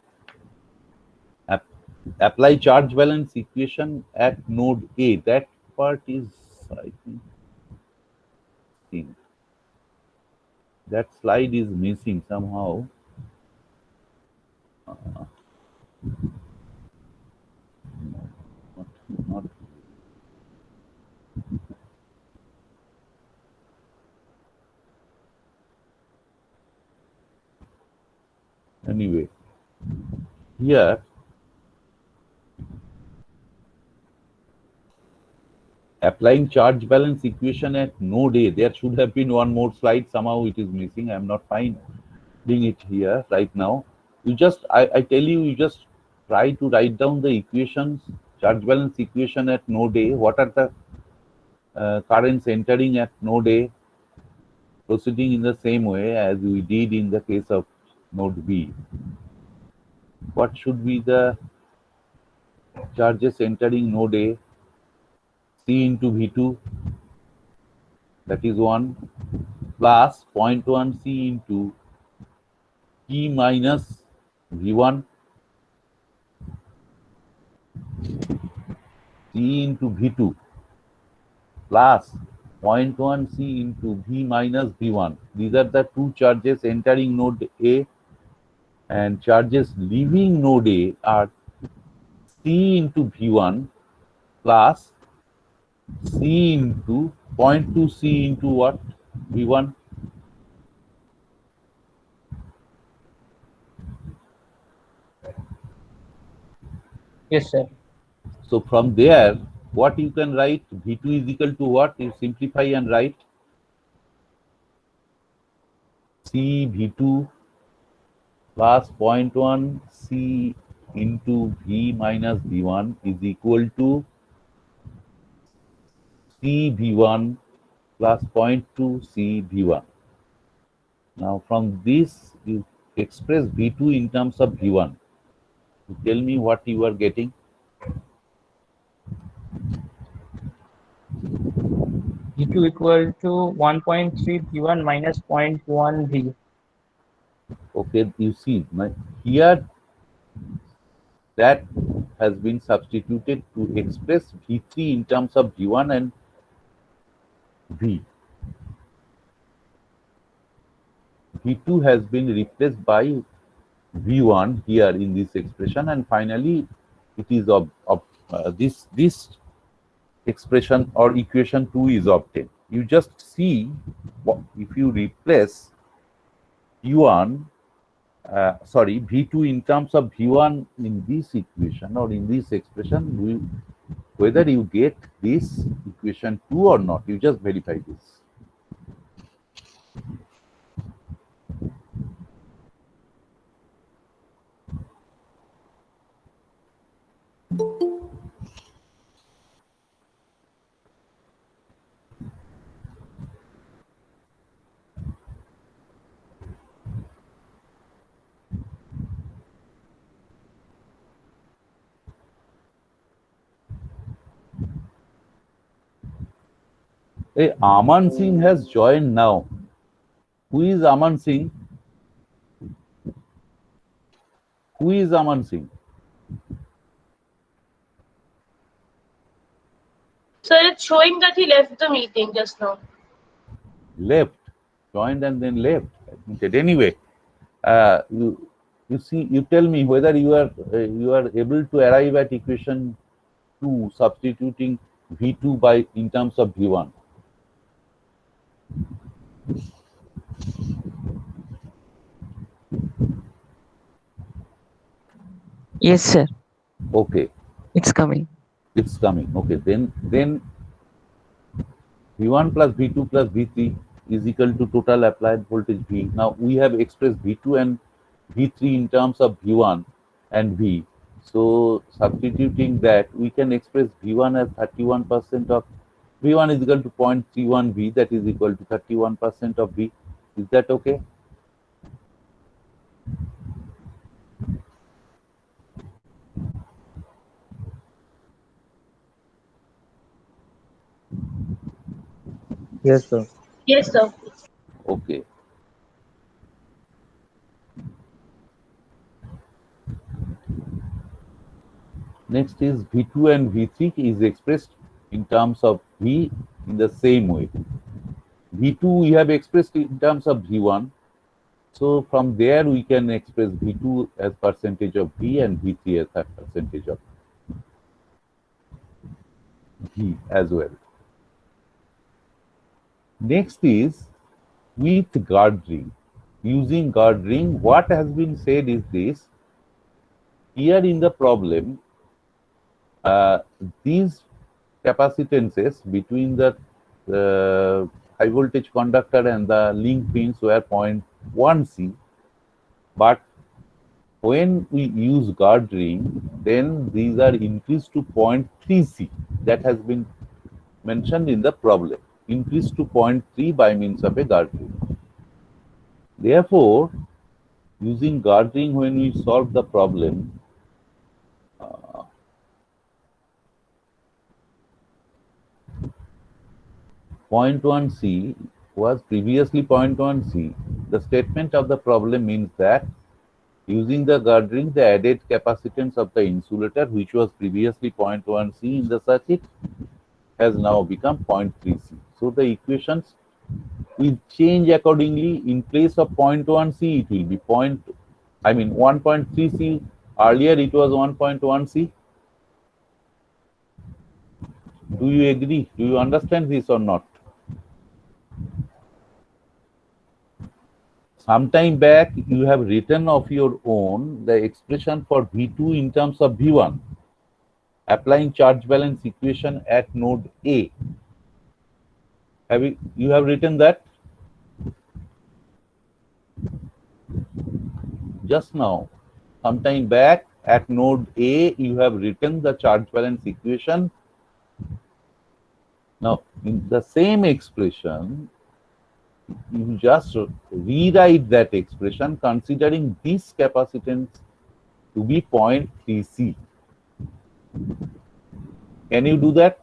[SPEAKER 4] Apply charge balance equation at node A. That part is, I think that slide is missing somehow. Not anyway, here applying charge balance equation at node A, there should have been one more slide, somehow it is missing. I am not finding it here right now. You just, I tell you, you just try to write down the equations, charge balance equation at node A. What are the currents entering at node A? proceeding in the same way as we did in the case of node B, what should be the charges entering node A? C into V2, that is 1, plus 0.1 C into P minus V1, C into V2, plus 0.1 C into V minus V1. These are the two charges entering node A, and charges leaving node A are C into V1 plus C into 0.2 C into what? V1.
[SPEAKER 6] Yes, sir.
[SPEAKER 4] So from there, what you can write? V2 is equal to what? You simplify and write C V2 plus 0.1 C into V minus V1 is equal to C V1 plus 0.2 C V1. Now from this, you express V2 in terms of V1. Tell me what you are getting.
[SPEAKER 6] V2 equal to 1.3 V1 minus 0.1 V.
[SPEAKER 4] Okay, you see, here that has been substituted to express V3 in terms of V1 and V. V2 has been replaced by V1 here in this expression, and finally it is this expression or equation 2 is obtained. You just see if you replace V2 in terms of V1 in this equation or in this expression, whether you get this equation 2 or not, you just verify this. Hey, Aman Singh has joined now. Who is Aman Singh? Who is Aman Singh?
[SPEAKER 7] Sir, it's showing that he left the meeting just now.
[SPEAKER 4] Left, joined and then left. Anyway, you see, you tell me whether you are able to arrive at equation 2 substituting V2 by in terms of V1.
[SPEAKER 8] Yes, sir.
[SPEAKER 4] Okay,
[SPEAKER 8] It's coming.
[SPEAKER 4] it's coming. Okay, then V1 plus V2 plus V3 is equal to total applied voltage V. Now we have expressed V2 and V3 in terms of V1 and V. So substituting that, we can express V1 as 31% of V1 is equal to 0.31 V, that is equal to 31% of V. Is that okay?
[SPEAKER 5] Yes, sir.
[SPEAKER 7] Yes, sir.
[SPEAKER 4] Okay. Next is V2 and V3 is expressed in terms of V in the same way. V2 we have expressed in terms of V1. So from there we can express V2 as percentage of V and V3 as a percentage of V as well. Next is with guard ring. Using guard ring, what has been said is this. Here in the problem, these capacitances between the high voltage conductor and the link pins were 0.1 C, but when we use guard ring, then these are increased to 0.3 C. That has been mentioned in the problem. Increased to 0.3 by means of a guard ring. Therefore, using guarding when we solve the problem, 0.1c was previously 0.1c. The statement of the problem means that using the guarding, the added capacitance of the insulator, which was previously 0.1c in the circuit, has now become 0.3c. So the equations will change accordingly. In place of 0.1c, it will be 1.3c. Earlier it was 1.1c. Do you agree? Do you understand this or not? Sometime back, you have written of your own the expression for V2 in terms of V1, applying charge balance equation at node A. You have written that? Just now, sometime back at node A, you have written the charge balance equation. Now, in the same expression, you just rewrite that expression considering this capacitance to be 0.3c. Can you do that?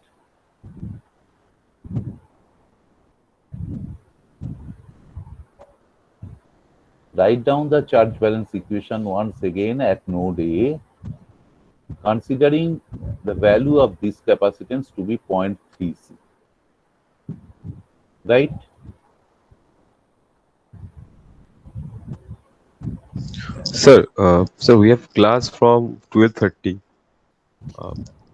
[SPEAKER 4] Write down the charge balance equation once again at node A, considering the value of this capacitance to be 0.3c. Right?
[SPEAKER 9] Sir, we have class from 12:30.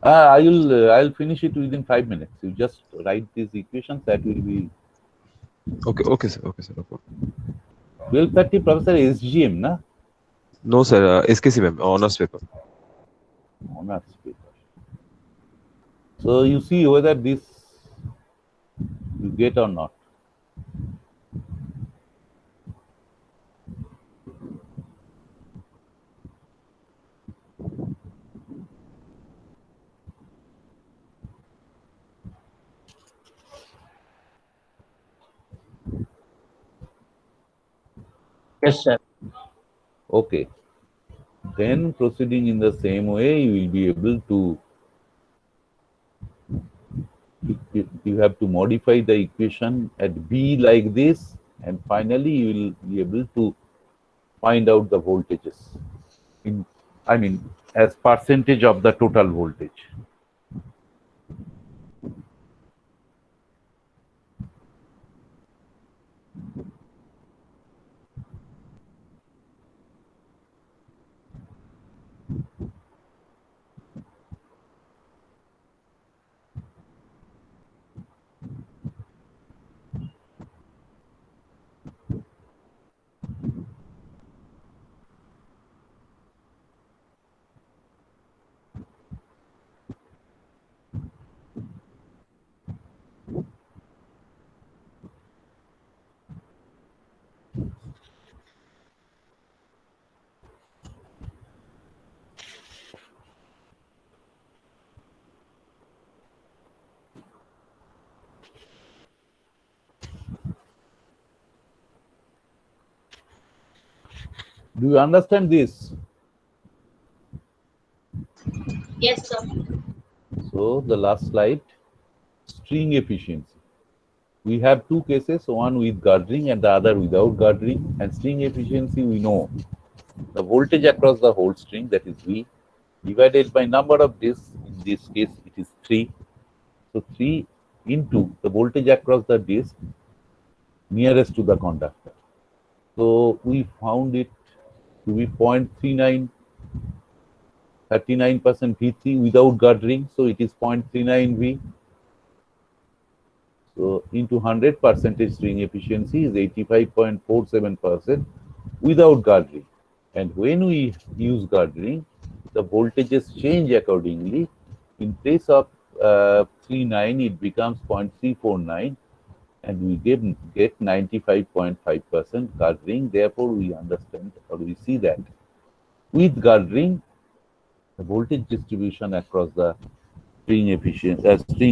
[SPEAKER 4] I'll finish it within 5 minutes. You just write these equations. That will be
[SPEAKER 9] Okay, sir. Okay, sir. No problem.
[SPEAKER 4] 12:30, Professor SGM, na?
[SPEAKER 9] No, sir. SKC ma'am, honors paper.
[SPEAKER 4] Honors paper. So you see whether this you get or not.
[SPEAKER 6] Yes, sir.
[SPEAKER 4] Okay. Then proceeding in the same way, you will be able to, you have to modify the equation at B like this, and finally you will be able to find out the voltages as percentage of the total voltage. Do you understand this?
[SPEAKER 7] Yes, sir.
[SPEAKER 4] So the last slide, string efficiency. We have two cases, one with girdering and the other without girdering. And string efficiency, we know the voltage across the whole string, that is V, divided by number of discs. In this case, it is 3. So 3 into the voltage across the disc nearest to the conductor. So we found it to be 0.39, 39% V3 without girdering. So it is 0.39 V. So into 100% string efficiency is 85.47% without girdering. And when we use girdering, the voltages change accordingly. In place of 39, it becomes 0.349, and we get 95.5% girdering. Therefore, we understand or we see that with girdering, the voltage distribution across the string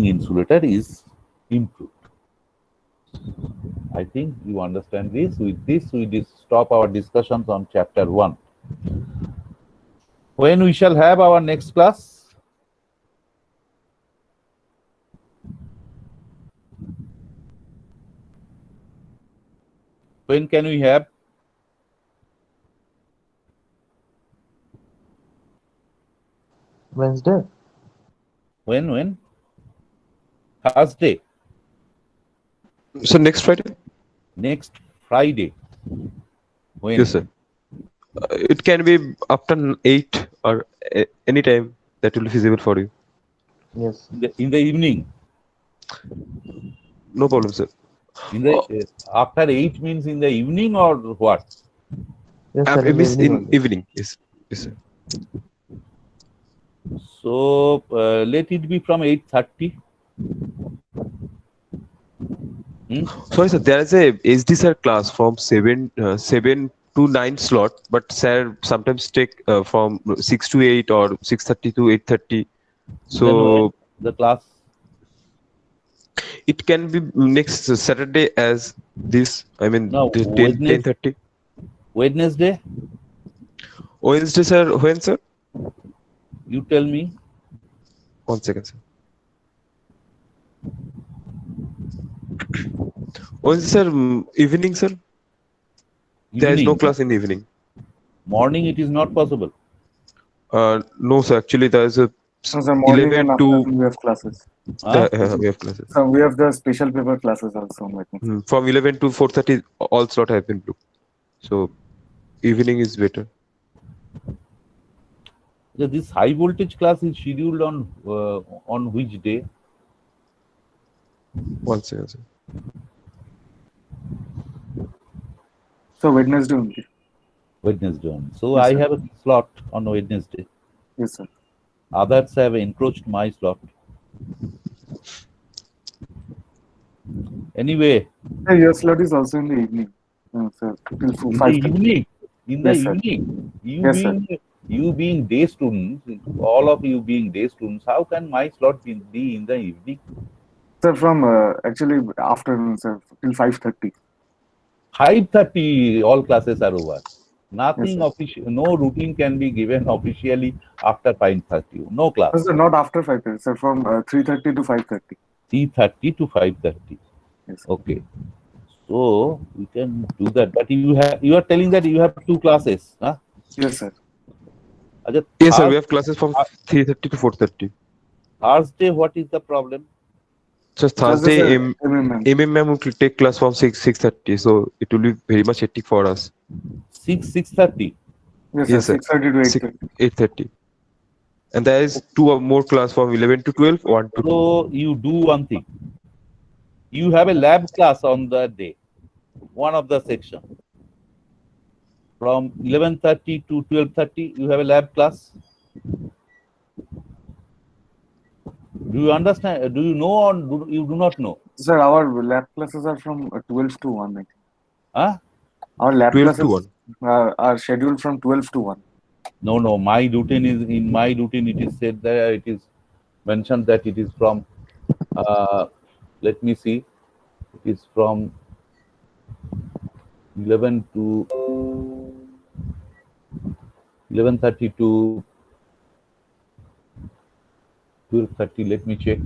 [SPEAKER 4] insulator is improved. I think you understand this. With this, we stop our discussions on chapter 1. When we shall have our next class? When can we have?
[SPEAKER 3] Wednesday.
[SPEAKER 4] When? Thursday.
[SPEAKER 9] So next Friday?
[SPEAKER 4] Next Friday. When?
[SPEAKER 9] Yes, sir. It can be after 8 or any time that will be feasible for you.
[SPEAKER 3] Yes.
[SPEAKER 4] In the evening.
[SPEAKER 9] No problem, sir.
[SPEAKER 4] In the after 8 means in the evening or what?
[SPEAKER 3] Yes, sir.
[SPEAKER 9] It means in
[SPEAKER 3] only.
[SPEAKER 9] evening. Yes, sir.
[SPEAKER 4] So let it be from 8:30.
[SPEAKER 9] Sorry, sir. There is a SD sir class from 7 to 9 slot, but sir sometimes take from 6 to 8 or 6:30 to 8:30.
[SPEAKER 4] Then when
[SPEAKER 9] So
[SPEAKER 4] the class?
[SPEAKER 9] it can be next Saturday as this. I mean,
[SPEAKER 4] No,
[SPEAKER 9] 10:30.
[SPEAKER 4] Wednesday.
[SPEAKER 9] Wednesday, sir. When, sir?
[SPEAKER 4] You tell me.
[SPEAKER 9] 1 second, sir. Wednesday, sir. Evening, sir. There is no
[SPEAKER 4] Evening.
[SPEAKER 9] class in the evening.
[SPEAKER 4] Morning it is not possible.
[SPEAKER 9] No, sir. Actually, there is a
[SPEAKER 10] So the morning
[SPEAKER 9] 11
[SPEAKER 10] and
[SPEAKER 9] to
[SPEAKER 10] afternoon we have classes.
[SPEAKER 4] Huh?
[SPEAKER 9] we have classes.
[SPEAKER 10] So we have the special paper classes also. I think.
[SPEAKER 9] From 11 to 4:30, all slot have been booked. So evening is better.
[SPEAKER 4] So this high voltage class is scheduled on which day?
[SPEAKER 9] 1 second, sir.
[SPEAKER 10] So Wednesday only.
[SPEAKER 4] Wednesday only. So
[SPEAKER 10] Yes,
[SPEAKER 4] I
[SPEAKER 10] sir.
[SPEAKER 4] have a slot on Wednesday.
[SPEAKER 10] Yes, sir.
[SPEAKER 4] Others have encroached my slot. Anyway,
[SPEAKER 10] Yeah, your slot is also in the evening. Sir, till
[SPEAKER 4] in the
[SPEAKER 10] 5:30.
[SPEAKER 4] evening,
[SPEAKER 10] Yes, sir. Yes, sir.
[SPEAKER 4] you being day students, all of you being day students, how can my slot be in the evening?
[SPEAKER 10] Sir, from actually afternoon, sir, till 5:30.
[SPEAKER 4] 5:30, all classes are over. Nothing
[SPEAKER 10] Yes,
[SPEAKER 4] official, no routine can be given officially after 5:30. No class.
[SPEAKER 10] sir, not after 5:30, sir, from 3:30 to 5:30.
[SPEAKER 4] 3:30 to 5:30.
[SPEAKER 10] Yes, sir.
[SPEAKER 4] Okay. So we can do that. But you are telling that you have 2 classes, huh?
[SPEAKER 10] Yes, sir.
[SPEAKER 4] Ajay,
[SPEAKER 9] Yes, sir. We have classes from 3:30 to 4:30.
[SPEAKER 4] Thursday, what is the problem?
[SPEAKER 9] So
[SPEAKER 10] Thursday,
[SPEAKER 9] Thursday,
[SPEAKER 10] sir, MMM.
[SPEAKER 9] MMM will take class from 6:30. So it will be very much hectic for us.
[SPEAKER 4] 6:30.
[SPEAKER 10] Yes,
[SPEAKER 9] Yes,
[SPEAKER 10] sir.
[SPEAKER 9] sir.
[SPEAKER 10] 6:30 to 8:30.
[SPEAKER 9] 8:30. And there is 2 or more class from 11 to 12, 1 to 2.
[SPEAKER 4] So you do one thing. You have a lab class on that day, one of the section. From 11:30 to 12:30, you have a lab class. Do you understand? Do you know or you do not know?
[SPEAKER 10] Sir, our lab classes are from 12 to 1. I think.
[SPEAKER 4] Huh?
[SPEAKER 10] Our lab
[SPEAKER 9] 12 to
[SPEAKER 10] classes
[SPEAKER 9] 1.
[SPEAKER 10] are scheduled from 12 to 1.
[SPEAKER 4] No. My routine is in my routine. It is said that it is mentioned that it is from. Let me see. It is from 11 to 11:30 to 12:30. Let me check.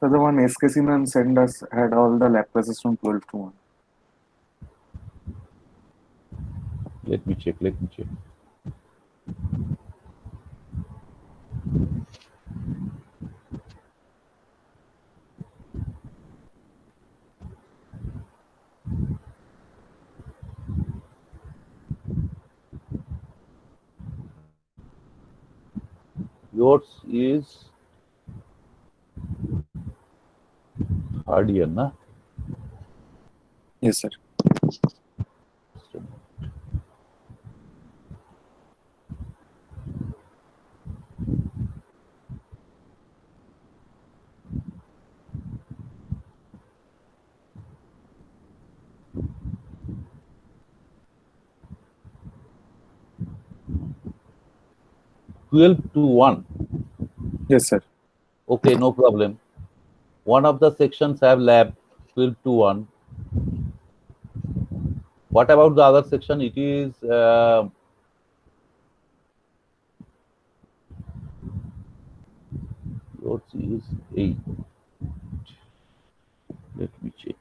[SPEAKER 10] So the one SK Sinan sent us had all the lab classes from 12 to 1.
[SPEAKER 4] Let me check. Yours is third year, na?
[SPEAKER 10] Yes, sir.
[SPEAKER 4] Twelve to 1.
[SPEAKER 10] Yes, sir.
[SPEAKER 4] Okay, no problem. One of the sections have lab 12 to 1. What about the other section? It is yours is 8. Let me check.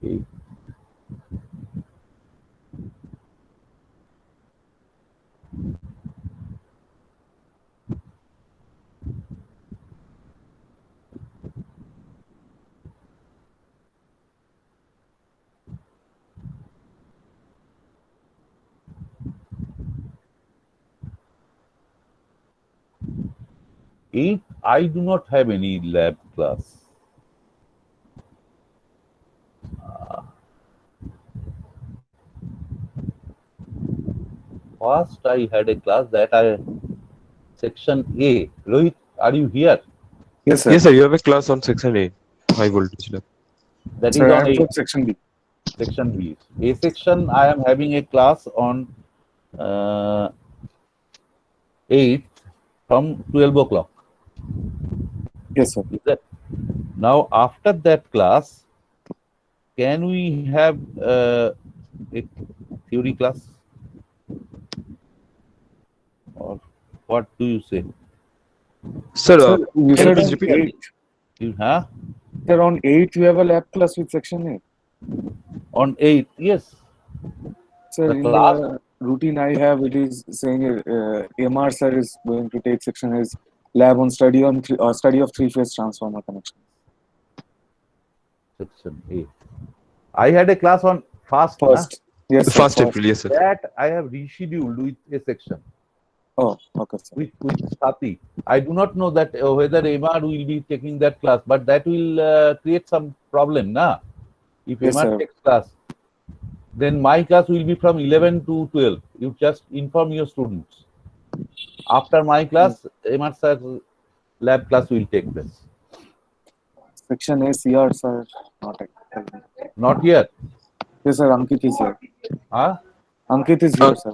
[SPEAKER 4] Okay. Eight, I do not have any lab class. First, I had a class that section A. Rohit, are you here?
[SPEAKER 10] Yes, sir.
[SPEAKER 9] Yes, sir. You have a class on section A, high voltage lab.
[SPEAKER 4] That
[SPEAKER 10] Sir,
[SPEAKER 4] is
[SPEAKER 10] I
[SPEAKER 4] on
[SPEAKER 10] have
[SPEAKER 4] A.
[SPEAKER 10] put section B.
[SPEAKER 4] Section B. A section, I am having a class on 8 from 12 o'clock.
[SPEAKER 10] Yes, sir.
[SPEAKER 4] Is that now after that class, can we have a theory class? Or what do you say?
[SPEAKER 9] Sir,
[SPEAKER 10] Sir, you
[SPEAKER 9] can you
[SPEAKER 10] said
[SPEAKER 9] please
[SPEAKER 10] on
[SPEAKER 9] repeat?
[SPEAKER 10] 8.
[SPEAKER 4] Huh?
[SPEAKER 10] Sir, on 8 you have a lab class with section A.
[SPEAKER 4] On 8, yes.
[SPEAKER 10] Sir,
[SPEAKER 4] The
[SPEAKER 10] in
[SPEAKER 4] class-
[SPEAKER 10] the routine I have, it is saying MR sir is going to take section as lab on study of three-phase transformer connection.
[SPEAKER 4] Section A. I had a class on first.
[SPEAKER 10] First. Yes, sir.
[SPEAKER 9] First April, yes, sir.
[SPEAKER 4] That I have rescheduled with a section
[SPEAKER 10] Oh, okay, sir.
[SPEAKER 4] with Sati. I do not know that whether MR will be taking that class, but that will create some problem, na? If
[SPEAKER 10] Yes,
[SPEAKER 4] MR
[SPEAKER 10] sir.
[SPEAKER 4] takes class, then my class will be from 11 to 12. You just inform your students. After my class, MR sir lab class will take place.
[SPEAKER 10] Section A, CR, sir. Not exactly.
[SPEAKER 4] Not yet.
[SPEAKER 10] Yes, sir. Ankit is here.
[SPEAKER 4] Huh?
[SPEAKER 10] Ankit is here, sir.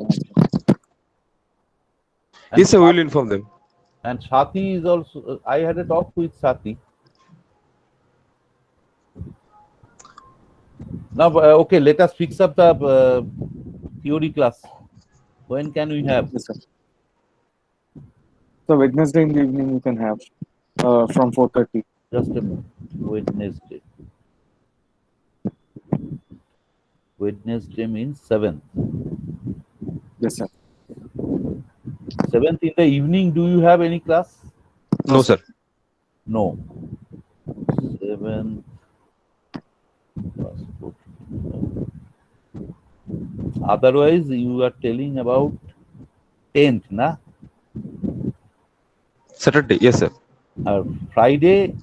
[SPEAKER 9] Yes, sir. We will inform them.
[SPEAKER 4] And Sati is also, I had a talk with Sati. Now, okay, let us fix up the theory class. When can we have?
[SPEAKER 10] Yes, sir. So Wednesday in the evening you can have from 4:30.
[SPEAKER 4] Just a minute. Wednesday. Wednesday means 7th.
[SPEAKER 10] Yes, sir.
[SPEAKER 4] 7th in the evening, do you have any class?
[SPEAKER 9] No, sir.
[SPEAKER 4] No. 7th. Otherwise, you are telling about 10th, na?
[SPEAKER 9] Saturday, yes, sir.
[SPEAKER 4] Friday.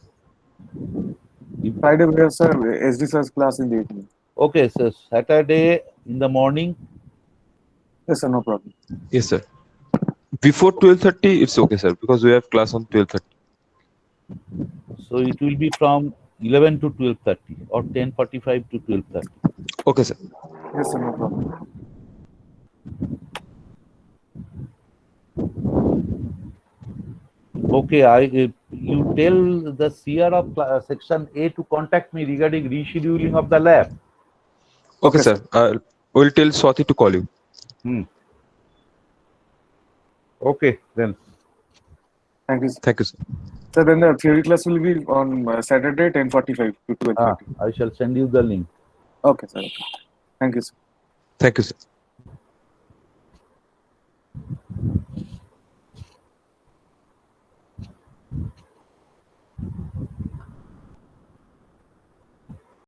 [SPEAKER 10] Friday we have, sir, SD sir's class in the evening.
[SPEAKER 4] Okay, so Saturday in the morning.
[SPEAKER 10] Yes, sir. No problem.
[SPEAKER 9] Yes, sir. Before 12:30, it's okay, sir, because we have class on 12:30.
[SPEAKER 4] So it will be from 11 to 12:30 or 10:45 to 12:30.
[SPEAKER 9] Okay, sir.
[SPEAKER 10] Yes, sir. No problem.
[SPEAKER 4] Okay, you tell the CR of section A to contact me regarding rescheduling of the lab.
[SPEAKER 9] Okay, sir. We'll tell Swati to call you.
[SPEAKER 4] Okay, then.
[SPEAKER 10] Thank you, sir.
[SPEAKER 9] Thank you, sir.
[SPEAKER 10] So then the theory class will be on Saturday 10:45 to 12:30.
[SPEAKER 4] I shall send you the link.
[SPEAKER 10] Okay, sir. Okay. Thank you, sir.
[SPEAKER 9] Thank you, sir.